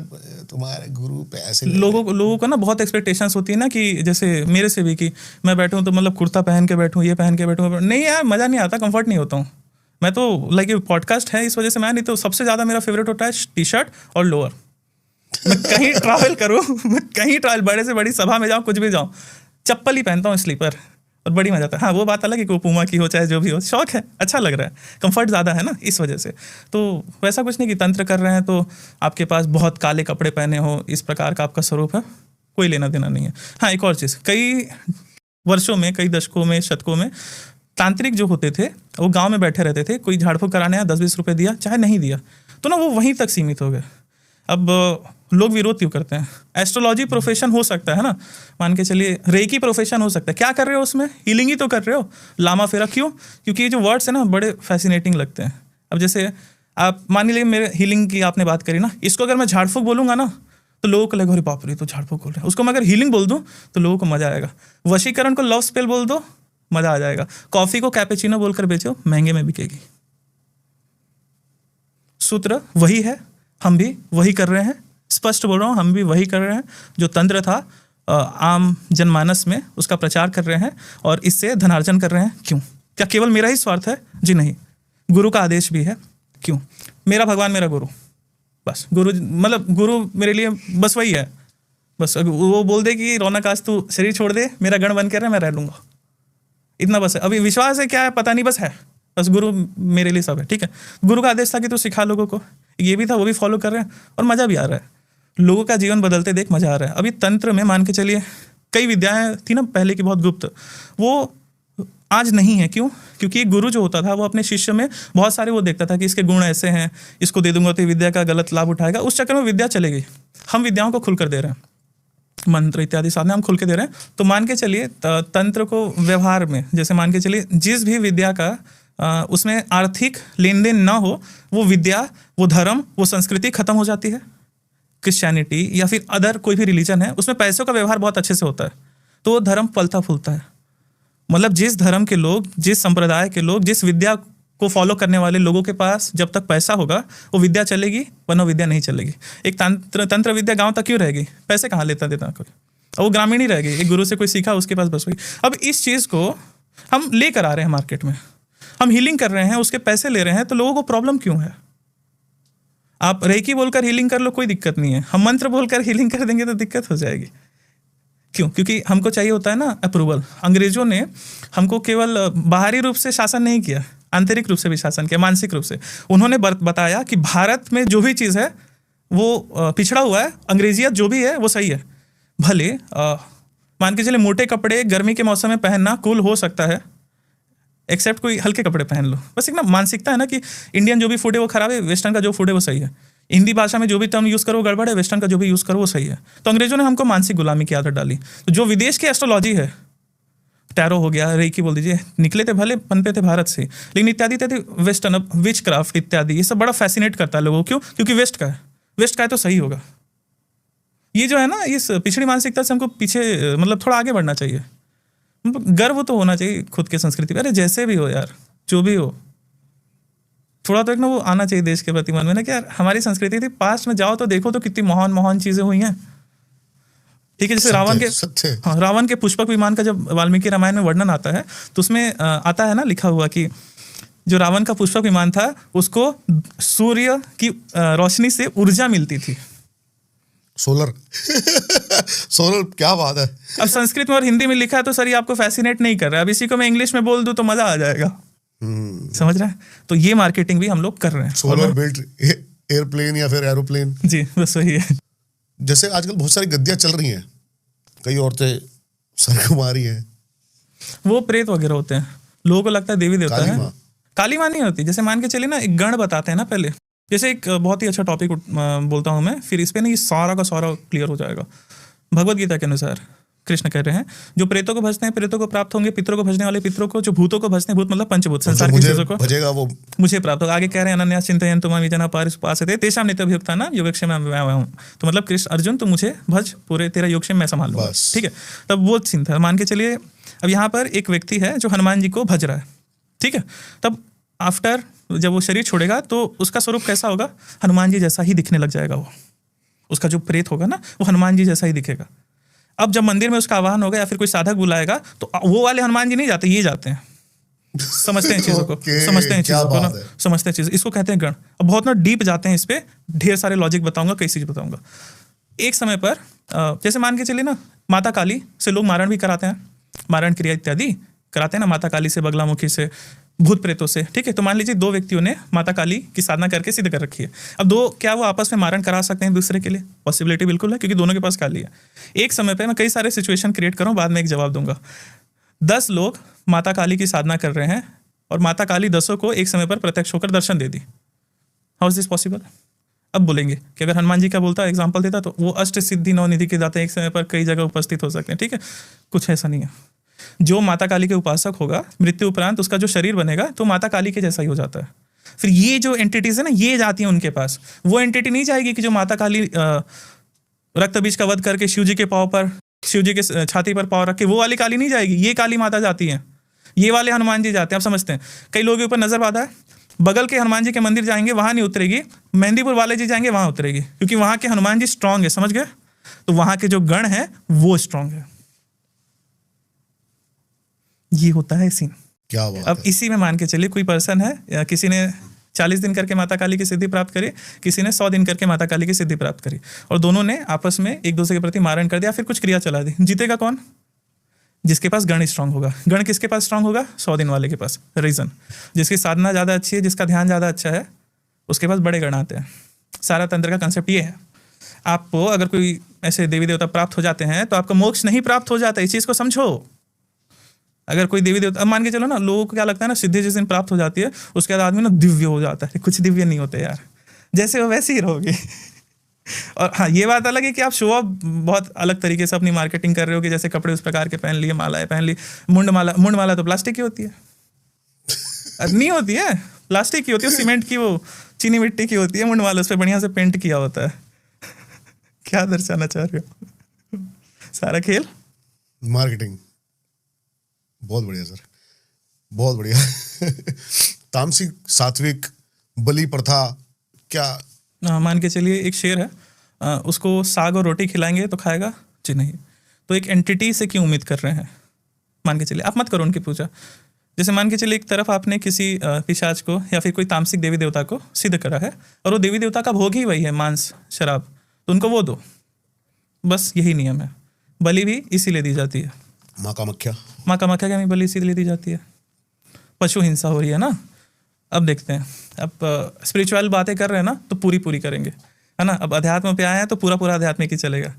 तुम्हारे गुरु पैसे लोगों को ना बहुत एक्सपेक्टेशंस होती है ना, कि जैसे मेरे से भी, कि मैं बैठूं तो मतलब कुर्ता पहन के बैठूं, ये पहन के बैठूं, नहीं यार मज़ा नहीं आता, कंफर्ट नहीं होता हूँ मैं तो। लाइक ये पॉडकास्ट है इस वजह से मैं, नहीं तो सबसे ज़्यादा मेरा फेवरेट होता है टी शर्ट और लोअर। मैं कहीं ट्रैवल करूँ, बड़े से बड़ी सभा में जाऊँ, कुछ भी जाऊँ, चप्पल ही पहनता हूँ, स्लीपर, और बड़ी मजा आता है। हाँ वो बात अलग है कि वो पूमा की हो चाहे जो भी हो, शौक है, अच्छा लग रहा है, कंफर्ट ज़्यादा है ना, इस वजह से। तो वैसा कुछ नहीं कि तंत्र कर रहे हैं तो आपके पास बहुत काले कपड़े पहने हो, इस प्रकार का आपका स्वरूप है, कोई लेना देना नहीं है। हाँ एक और चीज़, कई वर्षों में, कई दशकों में, शतकों में तांत्रिक जो होते थे वो गाँव में बैठे रहते थे, कोई झाड़ फूक कराने आया, 10-20 रुपये दिया, चाहे नहीं दिया, तो ना वो वहीं तक सीमित हो गए। अब लोग विरोध क्यों करते हैं? एस्ट्रोलॉजी प्रोफेशन हो सकता है ना, मान के चलिए रेकी प्रोफेशन हो सकता है, क्या कर रहे हो उसमें? हीलिंग ही तो कर रहे हो। लामा फेरा क्यों? क्योंकि ये जो वर्ड्स है ना बड़े फैसिनेटिंग लगते हैं। अब जैसे आप मान लीजिए मेरे हीलिंग की आपने बात करी ना, इसको अगर मैं झाड़ फूक बोलूँगा ना तो लोगों को लगेगा अरे बाप रे तो झाड़ फूक बोल रहे हैं, उसको मैं अगर हीलिंग बोल दूँ तो लोगों को मजा आएगा। वशीकरण को लव स्पेल बोल दो, मजा आ जाएगा। कॉफी को कैपेचिनो बोलकर बेचो, महंगे में बिकेगी। सूत्र वही है, हम भी वही कर रहे हैं, स्पष्ट बोल रहा हूँ, हम भी वही कर रहे हैं। जो तंत्र था आम जनमानस में उसका प्रचार कर रहे हैं और इससे धनार्जन कर रहे हैं। क्यों? क्या केवल मेरा ही स्वार्थ है? जी नहीं, गुरु का आदेश भी है। क्यों? मेरा भगवान मेरा गुरु, बस गुरु मतलब गुरु मेरे लिए बस वही है। बस वो बोल दे कि रौनक आज तू शरीर छोड़ दे, मेरा गण बन कर रहे, मैं रह लूँगा, इतना बस है। अभी विश्वास है क्या है पता नहीं, बस है, बस गुरु मेरे लिए सब है। ठीक है, गुरु का आदेश था कि तू सिखा लोगों को, ये भी था, वो भी फॉलो कर रहे हैं और मज़ा भी आ रहा है। लोगों का जीवन बदलते देख मज़ा आ रहा है। अभी तंत्र में मान के चलिए कई विद्याएं थी ना पहले की बहुत गुप्त, वो आज नहीं है। क्यों? क्योंकि एक गुरु जो होता था वो अपने शिष्य में बहुत सारे वो देखता था कि इसके गुण ऐसे हैं, इसको दे दूंगा तो विद्या का गलत लाभ उठाएगा। उस चक्कर में विद्या चले गई। हम विद्याओं को खुलकर दे रहे हैं, मंत्र इत्यादि साधना हम खुल के दे रहे हैं। तो मान के चलिए तंत्र को व्यवहार में, जैसे मान के चलिए जिस भी विद्या का उसमें आर्थिक लेन देन ना हो, वो विद्या, वो धर्म, वो संस्कृति खत्म हो जाती है। क्रिश्चियनिटी या फिर अदर कोई भी रिलीजन है, उसमें पैसों का व्यवहार बहुत अच्छे से होता है, तो वो धर्म फलता फूलता है। मतलब जिस धर्म के लोग, जिस संप्रदाय के लोग, जिस विद्या को फॉलो करने वाले लोगों के पास जब तक पैसा होगा वो विद्या चलेगी, वरना विद्या नहीं चलेगी। एक तंत्र विद्या गांव तक क्यों रहेगी? पैसे कहाँ लेता देता कोई, और वो ग्रामीण ही रहेगी। एक गुरु से कोई सीखा, उसके पास बस वही। अब इस चीज़ को हम लेकर आ रहे हैं मार्केट में, हम हीलिंग कर रहे हैं, उसके पैसे ले रहे हैं, तो लोगों को प्रॉब्लम क्यों है? आप रेकी बोलकर हीलिंग कर लो, कोई दिक्कत नहीं है। हम मंत्र बोलकर हीलिंग कर देंगे तो दिक्कत हो जाएगी। क्यों? क्योंकि हमको चाहिए होता है ना अप्रूवल। अंग्रेजों ने हमको केवल बाहरी रूप से शासन नहीं किया, आंतरिक रूप से भी शासन किया, मानसिक रूप से। उन्होंने बताया कि भारत में जो भी चीज़ है वो पिछड़ा हुआ है, अंग्रेजियत जो भी है वो सही है। भले मान के चले मोटे कपड़े गर्मी के मौसम में पहनना कूल हो सकता है, एक्सेप्ट कोई हल्के कपड़े पहन लो। बस एक ना मानसिकता है ना कि इंडियन जो भी फूड है वो खराब है, वेस्टर्न का जो फूड है वो सही है। हिंदी भाषा में जो भी टर्म यूज़ करो वो गड़बड़ है, वेस्टर्न का जो भी यूज़ करो वो सही है। तो अंग्रेजों ने हमको मानसिक गुलामी की आदत डाली। तो जो विदेश की एस्ट्रोलॉजी है, टैरो हो गया, रेकी बोल दीजिए, निकले थे भले पनपे थे भारत से, लेकिन इत्यादि इत्यादि वेस्टर्न, अब विच क्राफ्ट इत्यादि, ये सब बड़ा फैसिनेट करता है लोगों को। क्यों? क्योंकि वेस्ट का है, वेस्ट का है तो सही होगा। ये जो है ना, इस पिछड़ी मानसिकता से हमको पीछे मतलब थोड़ा आगे बढ़ना चाहिए। गर्व तो होना चाहिए खुद के संस्कृति पर। अरे जैसे भी हो यार, जो भी हो, थोड़ा तो एक ना वो आना चाहिए देश के प्रति मन में ना कि यार हमारी संस्कृति थी। पास्ट में जाओ तो देखो तो कितनी महान महान चीजें हुई हैं। ठीक है, जैसे रावण के पुष्पक विमान का जब वाल्मीकि रामायण में वर्णन आता है तो उसमें आता है ना लिखा हुआ कि जो रावण का पुष्पक विमान था उसको सूर्य की रोशनी से ऊर्जा मिलती थी। सोलर सोलर, क्या बात है। अब संस्कृत में और हिंदी में लिखा है तो सर ये आपको फैसिनेट नहीं कर रहा है। अब इसी को मैं इंग्लिश में बोल दूं तो मजा आ जाएगा। समझ रहे हैं? तो ये मार्केटिंग भी हम लोग कर रहे हैं। सोलर बिल्ट एयरप्लेन या फिर एरोप्लेन, जी बस वही है। जैसे आजकल बहुत सारी गद्दियां चल रही हैं, कई औरतें सरकुमारी हैं, वो प्रेत वगैरह होते हैं, लोगों को लगता है देवी देवता है। काली माँ नहीं होती। जैसे मान के चलिए ना, एक गण बताते हैं ना पहले। जैसे एक बहुत ही अच्छा टॉपिक बोलता हूँ मैं, फिर इस पे ना ये सारा का सारा क्लियर हो जाएगा। भगवत गीता के अनुसार कृष्ण कह रहे हैं, जो प्रेतों को भजते हैं प्रेतों को प्राप्त होंगे, पितरों को भजने वाले पितरों को, जो भूतों को भजते हैं, भूत मतलब पंचभूत, संसार की चीजों को भजेगा वो मुझे प्राप्त होगा। आगे कह रहे हैं अनन्या चिंतयन्तु मां विजना पारिषते तेषां नित्यभियुक्तानां योगक्षेमं मैं। तो मतलब कृष्ण अर्जुन, तो मुझे भज, पूरे तेरा योगक्षेम मैं संभाल लूंगा। ठीक है, तब वो सीन था। मान के चलिए अब यहाँ पर एक व्यक्ति है जो हनुमान जी को भज रहा है। ठीक है, तब आफ्टर जब वो शरीर छोड़ेगा तो उसका स्वरूप कैसा होगा? हनुमान जी जैसा ही दिखने लग जाएगा। वो उसका जो प्रेत होगा ना वो हनुमान जी जैसा ही दिखेगा। अब जब मंदिर में उसका आवाहन होगा या फिर कोई साधक बुलाएगा तो वो वाले हनुमान जी नहीं जाते, ये जाते हैं। समझते हैं चीजों को, समझते हैं चीजों को ना, समझते हैं चीज। इसको कहते हैं गण। अब बहुत ना डीप जाते हैं इस पे, ढेर सारे लॉजिक बताऊंगा, कई चीज बताऊंगा। एक समय पर जैसे मान के चलिए ना, माता काली से लोग मारण भी कराते हैं, मारण क्रिया इत्यादि कराते हैं ना, माता काली से, बगलामुखी से, भूत प्रेतों से। ठीक है, तो मान लीजिए दो व्यक्तियों ने माता काली की साधना करके सिद्ध कर रखी है। अब दो, क्या वो आपस में मारण करा सकते हैं दूसरे के लिए? पॉसिबिलिटी बिल्कुल है, क्योंकि दोनों के पास काली है। एक समय पे मैं कई सारे सिचुएशन क्रिएट करूँ, बाद में एक जवाब दूंगा। 10 लोग माता काली की साधना कर रहे हैं और माता काली 10 को एक समय पर प्रत्यक्ष होकर दर्शन दे दी। How is this possible? अब बोलेंगे कि अगर हनुमान जी का बोलता एग्जाम्पल देता तो वो अष्ट सिद्धि 9 निधि के दाता एक समय पर कई जगह उपस्थित हो सकते हैं। ठीक है, कुछ ऐसा नहीं है। जो माता काली के उपासक होगा, मृत्यु उपरांत उसका जो शरीर बनेगा तो माता काली के जैसा ही हो जाता है। फिर ये जो एंटिटीज है ना, ये जाती है उनके पास। वो एंटिटी नहीं जाएगी कि जो माता काली रक्त बीज का वध करके शिव जी के पाँव पर, शिव जी के छाती पर पाँव रख के, वो वाली काली नहीं जाएगी। ये काली माता जाती है, ये वाले हनुमान जी जाते हैं। आप समझते हैं? कई लोगों के ऊपर नजर बांधा है, बगल के हनुमान जी के मंदिर जाएंगे वहां नहीं उतरेगी, मेहंदीपुर वाले जी जाएंगे वहां उतरेगी, क्योंकि वहां के हनुमान जी स्ट्रांग है। समझ गए? तो वहां के जो गण है वो स्ट्रांग है। ये होता है सीन। क्या बात अब है। इसी में मान के चलिए कोई पर्सन है, या किसी ने 40 दिन करके माता काली की सिद्धि प्राप्त करी, किसी ने 100 दिन करके माता काली की सिद्धि प्राप्त करी, और दोनों ने आपस में एक दूसरे के प्रति मारण कर दिया, फिर कुछ क्रिया चला दी। जीतेगा कौन? जिसके पास गण स्ट्रांग होगा। गण किसके पास स्ट्रांग होगा? 100 दिन वाले के पास। रीजन, जिसकी साधना ज़्यादा अच्छी है, जिसका ध्यान ज़्यादा अच्छा है, उसके पास बड़े गण आते हैं। सारा तंत्र का कंसेप्ट ये है। आपको अगर कोई ऐसे देवी देवता प्राप्त हो जाते हैं तो आपको मोक्ष नहीं प्राप्त हो जाता, इस चीज़ को समझो। अगर कोई देवी देवता, अब मान के चलो ना, लोगों को क्या लगता है ना, सिद्धि जिस दिन प्राप्त हो जाती है उसके बाद आदमी ना दिव्य हो जाता है। कुछ दिव्य नहीं होते यार, जैसे हो वैसे ही रहोगे। और हाँ, ये बात अलग है कि आप शो ऑफ बहुत अलग तरीके से अपनी मार्केटिंग कर रहे हो, कि जैसे कपड़े उस प्रकार के पहन लिए, मालाएं पहन ली। मुंड माला तो प्लास्टिक की होती है। नहीं होती है, प्लास्टिक की होती है, सीमेंट की, वो चीनी मिट्टी की होती है। मुंड माला उस पर बढ़िया से पेंट किया होता है। क्या दर्शाना चाह रहे हो? सारा खेल मार्केटिंग। बहुत बढ़िया सर, बहुत बढ़िया। तामसिक, सात्विक, बलि प्रथा, क्या मान के चलिए एक शेर है, उसको साग और रोटी खिलाएंगे तो खाएगा? जी नहीं। तो एक एंटिटी से क्यों उम्मीद कर रहे हैं? मान के चलिए, आप मत करो उनकी पूजा। जैसे मान के चलिए एक तरफ आपने किसी पिशाच को या फिर कोई तामसिक देवी देवता को सिद्ध करा है, और वो देवी देवता का भोग ही वही है, मांस शराब, तो उनको वो दो। बस यही नियम है। बलि भी इसीलिए दी जाती है। माँ कामाख्या क्या हमें बलि इसीलिए दी जाती है? पशु हिंसा हो रही है ना। अब देखते हैं, अब स्पिरिचुअल बातें कर रहे हैं ना, तो पूरी करेंगे, है ना। अब अध्यात्म पे आए हैं तो पूरा अध्यात्मिक ही चलेगा।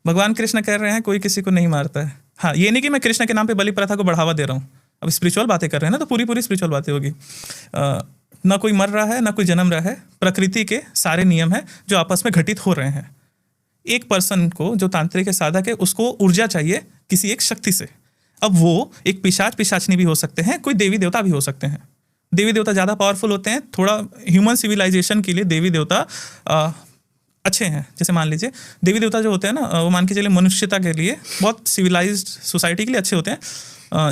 भगवान कृष्ण कह रहे हैं कोई किसी को नहीं मारता है। हाँ, ये नहीं कि मैं कृष्ण के नाम पे बलि प्रथा को बढ़ावा दे रहा हूँ। अब स्पिरिचुअल बातें कर रहे हैं ना, तो पूरी स्पिरिचुअल बातें होगी। ना कोई मर रहा है, ना कोई जन्म रहा है। प्रकृति के सारे नियम हैं जो आपस में घटित हो रहे हैं। एक पर्सन को, जो तांत्रिक के साधक है, उसको ऊर्जा चाहिए किसी एक शक्ति से। अब वो एक पिशाचनी भी हो सकते हैं, कोई देवी देवता भी हो सकते हैं। देवी देवता ज़्यादा पावरफुल होते हैं। थोड़ा ह्यूमन सिविलाइजेशन के लिए देवी देवता अच्छे हैं। जैसे मान लीजिए देवी देवता जो होते हैं ना, वो मान के चलिए मनुष्यता के लिए, बहुत सिविलाइज्ड सोसाइटी के लिए अच्छे होते हैं,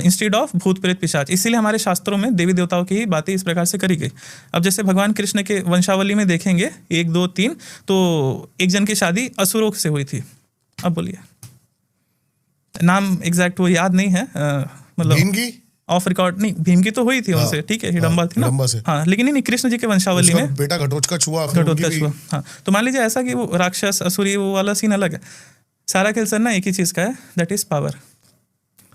इंस्टेड ऑफ भूत प्रेत पिशाच। इसीलिए हमारे शास्त्रों में देवी देवताओं की ही बातें इस प्रकार से करी गई। अब जैसे भगवान कृष्ण के वंशावली में देखेंगे 1, 2, 3, तो एक जन की शादी असुरों से हुई थी। अब बोलिए, नाम एग्जैक्ट वो याद नहीं है, मतलब भीम की ऑफ रिकॉर्ड नहीं। भीम की तो हुई थी उनसे, ठीक है, हिडम्बा थी ना। हिडम्बा से। हाँ, लेकिन नहीं, कृष्ण जी के वंशावली में बेटा घटोत्कच हुआ, फिर उनकी घटोत्कच भी- हुआ। हाँ, तो मान लीजिए ऐसा कि वो राक्षस असुरी वो वाला सीन अलग है। सारा खेल सर ना एक ही चीज़ का है, दैट इज पावर,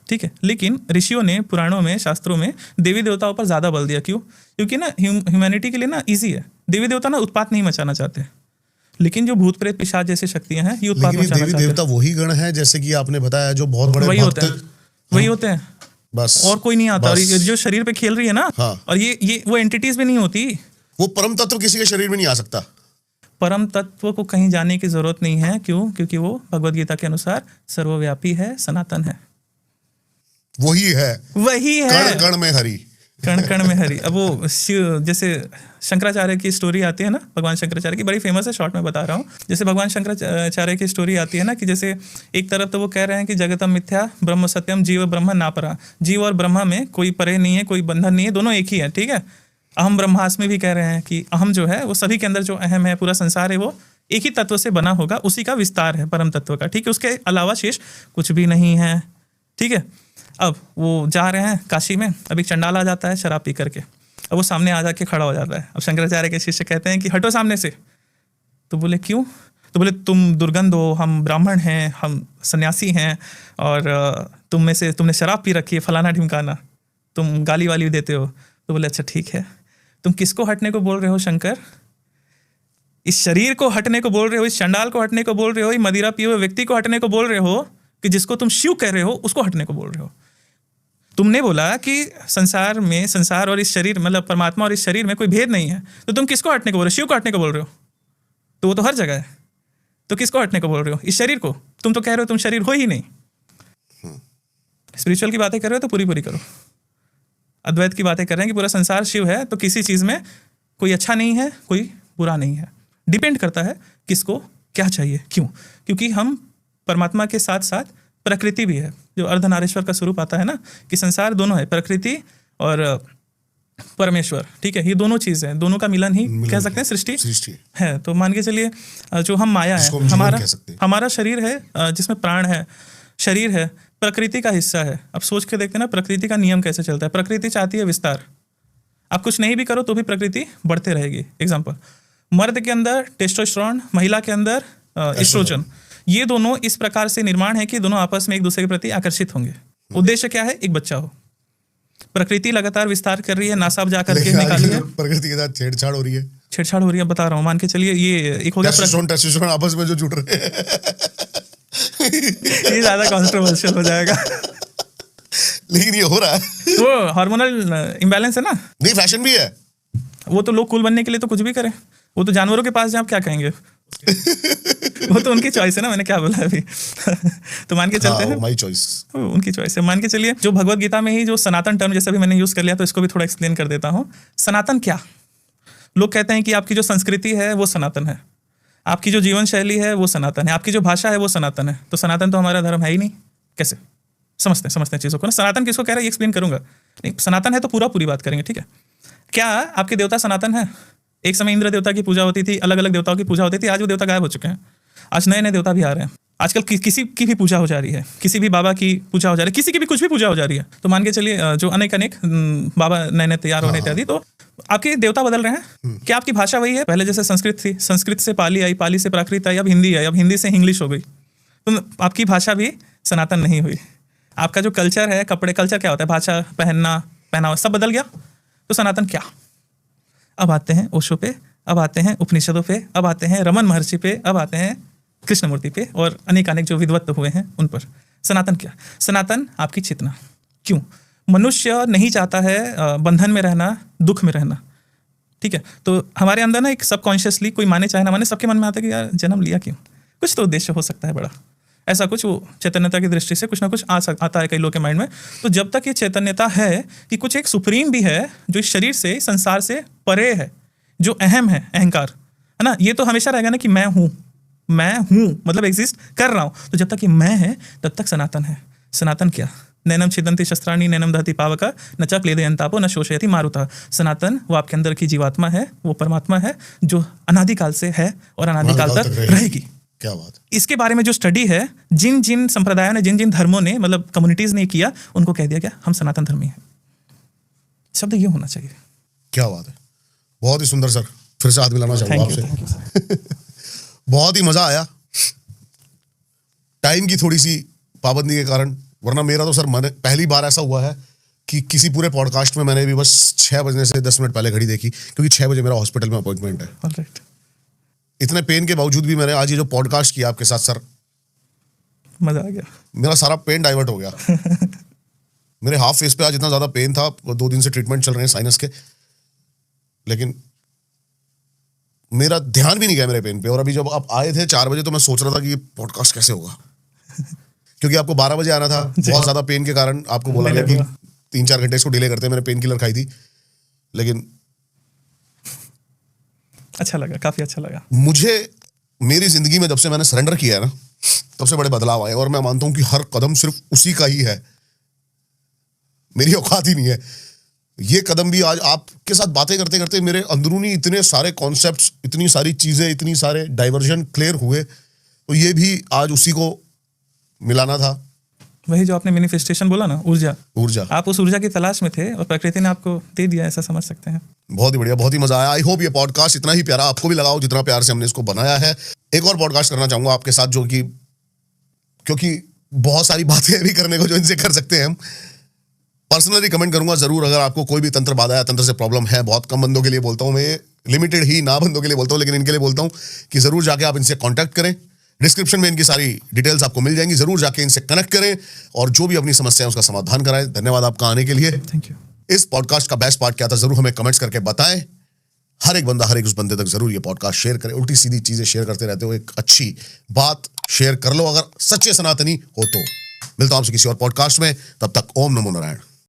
ठीक है। लेकिन ऋषियों ने पुराणों में, शास्त्रों में देवी देवताओं पर ज़्यादा बल दिया। क्यों? क्योंकि ना ह्यूमैनिटी के लिए ना ईजी है। देवी देवता ना उत्पात नहीं मचाना चाहते, लेकिन जो भूत प्रेत पिशाच जैसी शक्तियां हैं, ये उत्पात लेकिन ये मचाना देवी चाहते देवता वही गण है, जैसे कि आपने बताया, जो बहुत बड़े हैं। वही होते हैं, भक्त, वही होते हैं, बस और कोई नहीं आता। और बस। ये जो शरीर पे खेल रही है ना, हाँ। और ये वो एंटिटीज भी नहीं होती। वो परम तत्व किसी के शरीर में नहीं आ सकता। परम तत्व को कहीं जाने की जरूरत नहीं है। क्यों? क्योंकि वो भगवद गीता के अनुसार सर्वव्यापी है, सनातन है, वही है है। कण कण में हरि। कण कण में हरि। अब वो शिव, जैसे शंकराचार्य की स्टोरी आती है ना, भगवान शंकराचार्य की, बड़ी फेमस है, शॉर्ट में बता रहा हूँ। जैसे भगवान शंकराचार्य की स्टोरी आती है ना, कि जैसे एक तरफ तो वो कह रहे हैं कि जगतम मिथ्या ब्रह्म सत्यम जीव ब्रह्म नापरा। जीव और ब्रह्मा में कोई परे नहीं है, कोई बंधन नहीं है, दोनों एक ही है, ठीक है। अहम ब्रह्मास्मि भी कह रहे हैं कि अहम जो है वो सभी के अंदर जो अहम है, पूरा संसार है, वो एक ही तत्व से बना होगा, उसी का विस्तार है परम तत्व का, ठीक है। उसके अलावा शेष कुछ भी नहीं है, ठीक है। अब वो जा रहे हैं काशी में, अब एक चंडाल आ जाता है शराब पी करके। अब वो सामने आ जाके खड़ा हो जाता है। अब शंकराचार्य के शिष्य कहते हैं कि हटो सामने से। तो बोले क्यों? तो बोले तुम दुर्गंध हो, हम ब्राह्मण हैं, हम सन्यासी हैं, और तुम में से तुमने शराब पी रखी है, फलाना ढिमकाना, तुम गाली वाली देते हो। तो बोले अच्छा ठीक है, तुम किसको हटने को बोल रहे हो शंकर? इस शरीर को हटने को बोल रहे हो, इस चंडाल को हटने को बोल रहे हो, इस मदिरा पिए हुए व्यक्ति को हटने को बोल रहे हो, कि जिसको तुम शिव कह रहे हो उसको हटने को बोल रहे हो? तुमने बोला कि संसार में, संसार और इस शरीर, मतलब परमात्मा और इस शरीर में कोई भेद नहीं है, तो तुम किसको हटने को बोल रहे हो? शिव को हटने को बोल रहे हो? तो वो तो हर जगह है, तो किसको हटने को बोल रहे हो? इस शरीर को। तुम तो कह रहे हो तुम शरीर हो ही नहीं। स्पिरिचुअल की बातें कर रहे हो तो पूरी करो। अद्वैत की बातें कर रहे हैं कि पूरा संसार शिव है, तो किसी चीज़ में कोई अच्छा नहीं है, कोई बुरा नहीं है। डिपेंड करता है किसको क्या चाहिए। क्यों? क्योंकि हम परमात्मा के साथ साथ प्रकृति भी है, जो अर्धनारीश्वर का स्वरूप आता है ना, कि संसार दोनों है, प्रकृति और परमेश्वर, ठीक है, ये दोनों चीज है, दोनों का मिलन ही कह सकते हैं सृष्टि है। तो मान के चलिए जो हम माया जिसको हम है, जीवन हमारा कह सकते हैं। हमारा शरीर है जिसमें प्राण है, शरीर है, प्रकृति का हिस्सा है। अब सोच के देखते हैं ना प्रकृति का नियम कैसे चलता है। प्रकृति चाहती है विस्तार, आप कुछ नहीं भी करो तो भी प्रकृति बढ़ते रहेगी। एग्जाम्पल, मर्द के अंदर टेस्टोस्टेरोन, महिला के अंदर एस्ट्रोजन, ये दोनों इस प्रकार से निर्माण है कि दोनों आपस में एक दूसरे के प्रति आकर्षित होंगे। उद्देश्य क्या है? एक बच्चा हो। प्रकृति लगातार विस्तार कर रही है, नासा अब जाकर के निकाली है, प्रकृति के साथ छेड़छाड़ हो रही है। छेड़छाड़ हो रही है, बता रहा हूँ। मान के चलिए ये एक हो गया टेस्टोस्टेरोन आपस में जो जुड़ रहे हैं ये ज्यादा कॉन्ट्रोवर्शियल हो जाएगा। लेकिन ये हो रहा है। वो हार्मोनल इम्बैलेंस है ना, नहीं फैशन भी है। वो तो लोग कूल बनने के लिए तो कुछ भी करें। वो तो जानवरों के पास जाए, आप क्या कहेंगे? वो तो उनकी चॉइस है ना, मैंने क्या बोला अभी। तो मान के चलते हैं, माय चॉइस, उनकी चॉइस है। मान के चलिए जो भगवत गीता में ही जो सनातन टर्म जैसे भी मैंने यूज कर लिया, तो इसको भी थोड़ा एक्सप्लेन कर देता हूँ। सनातन क्या? लोग कहते हैं कि आपकी जो संस्कृति है वो सनातन है, आपकी जो जीवन शैली है वो सनातन है, आपकी जो भाषा है वो सनातन है। तो सनातन तो हमारा धर्म है ही नहीं। कैसे समझते हैं चीज़ों को ना। सनातन किसको कह रहा है ये एक्सप्लेन करूंगा। नहीं, सनातन है तो पूरी बात करेंगे, ठीक है। क्या आपके देवता सनातन है? एक समय इंद्र देवता की पूजा होती थी, अलग अलग देवताओं की पूजा होती थी। आज वो देवता गायब हो चुके हैं, आज नए नए देवता भी आ रहे हैं। आजकल किसी की भी पूजा हो जा रही है, किसी भी बाबा की पूजा हो जा रही है, किसी की भी कुछ भी पूजा हो जा रही है। तो मान के चलिए जो अनेक बाबा नए नए तैयार होने इत्यादि, तो आपके देवता बदल रहे हैं। क्या आपकी भाषा वही है? पहले जैसे संस्कृत थी, संस्कृत से पाली आई, पाली से प्राकृत आई, अब हिंदी आई, अब हिंदी से इंग्लिश हो गई। तो आपकी भाषा भी सनातन नहीं हुई। आपका जो कल्चर है, कपड़े, कल्चर क्या होता है? भाषा, पहनना, पहनावा सब बदल गया। तो सनातन क्या? अब आते हैं ओशो पे, अब आते हैं उपनिषदों पे, अब आते हैं रमन महर्षि पे, अब आते हैं कृष्णमूर्ति पे और अनेक जो विद्वत्त हुए हैं उन पर। सनातन क्या? सनातन आपकी चेतना। क्यों? मनुष्य नहीं चाहता है बंधन में रहना, दुख में रहना, ठीक है। तो हमारे अंदर ना एक सबकॉन्शियसली, कोई माने चाहे ना माने, सबके मन में आता है कि यार जन्म लिया क्यों? कुछ तो उद्देश्य हो सकता है बड़ा, ऐसा कुछ वो चैतन्यता की दृष्टि से कुछ ना कुछ आता है कई लोगों के माइंड में। तो जब तक ये चैतन्यता है कि कुछ एक सुप्रीम भी है जो इस शरीर से, संसार से परे है, जो अहम है, अहंकार है ना, ये तो हमेशा रहेगा ना कि मैं हूँ मतलब एग्जिस्ट कर रहा हूँ। तो जब तक ये मैं है तब तक सनातन है। सनातन क्या? नैनम छिदंती शस्त्राणी नैनम दहति पावका न च क्लेदयंतापो न शोषयति मारुतः। सनातन वो आपके अंदर की जीवात्मा है, वो परमात्मा है जो अनादिकाल से है और अनादिकाल तक रहेगी। क्या बात। इसके बारे में जो स्टडी है, जिन जिन संप्रदायों ने, जिन जिन धर्मों ने, मतलब कम्युनिटीज ने किया, उनको कह दिया क्या? हम सनातन धर्मी हैं। शब्द ये होना चाहिए। क्या बात है, बहुत ही सुंदर सर। फिर से हाथ मिलाना चाहूंगा आपसे। बहुत ही मजा आया। टाइम की थोड़ी सी पाबंदी के कारण, वरना मेरा तो सर पहली बार ऐसा हुआ है कि किसी पूरे पॉडकास्ट में मैंने भी बस 6 बजने से 10 मिनट पहले घड़ी देखी, क्योंकि 6 बजे मेरा हॉस्पिटल में अपॉइंटमेंट है। ऑलराइट। इतने पेन के बावजूद भी मैंने आज ये जो पॉडकास्ट किया आपके साथ सर, मजा आ गया। मेरा सारा पेन डाइवर्ट हो गया। मेरे हाफ फेस पे आज इतना ज्यादा पेन था, 2 दिन से ट्रीटमेंट चल रहे हैं साइनस के, लेकिन मेरा ध्यान भी नहीं गया मेरे पेन पे। और अभी जब आप आए थे 4 बजे तो मैं सोच रहा था कि ये पॉडकास्ट कैसे होगा, क्योंकि आपको 12 बजे आना था। बहुत ज्यादा पेन के कारण आपको बोला गया कि 3-4 घंटे इसको डिले करते हैं। मैंने पेन किलर खाई थी, लेकिन अच्छा लगा, काफी अच्छा लगा मुझे। मेरी जिंदगी में जब से मैंने सरेंडर किया है ना, तब से बड़े बदलाव आए। और मैं मानता हूं कि हर कदम सिर्फ उसी का ही है, मेरी औकात ही नहीं है। ये कदम भी आज आपके साथ बातें करते करते मेरे अंदरूनी इतने सारे कॉन्सेप्ट्स, इतनी सारी चीजें, इतनी सारे डाइवर्जन क्लियर हुए। तो ये भी आज उसी को मिलाना था। वही जो आपने मैनिफेस्टेशन बोला ना, ऊर्जा, आप उस ऊर्जा की तलाश में थे और प्रकृति ने आपको दे दिया, ऐसा समझ सकते हैं। बहुत ही बढ़िया, बहुत ही मजा आया। आई होप ये पॉडकास्ट इतना ही प्यारा आपको भी लगा हो जितना प्यार से हमने इसको बनाया है। एक और पॉडकास्ट करना चाहूंगा आपके साथ, जो कि क्योंकि बहुत सारी बातें भी करने को जो इनसे कर सकते हैं हम। पर्सनली कमेंट करूंगा जरूर, अगर आपको कोई भी तंत्र बाधा या तंत्र से प्रॉब्लम है। बहुत कम बंदों के लिए बोलता हूं मैं, लिमिटेड ही ना बंदों के लिए बोलता हूं, लेकिन इनके लिए बोलता हूं कि जरूर जाके आप इनसे कांटेक्ट करें। डिस्क्रिप्शन में इनकी सारी डिटेल्स आपको मिल जाएंगी, जरूर जाके इनसे कनेक्ट करें और जो भी अपनी समस्या है उसका समाधान कराएं। धन्यवाद आपका आने के लिए। Thank you. इस पॉडकास्ट का बेस्ट पार्ट क्या था, जरूर हमें कमेंट्स करके बताएं। हर एक बंदा, हर एक उस बंदे तक जरूर ये पॉडकास्ट शेयर करे। उल्टी सीधी चीजें शेयर करते रहते हो, एक अच्छी बात शेयर कर लो अगर सच्चे सनातनी हो तो। मिलता हूं आपसे किसी और पॉडकास्ट में, तब तक ओम नमो नारायण।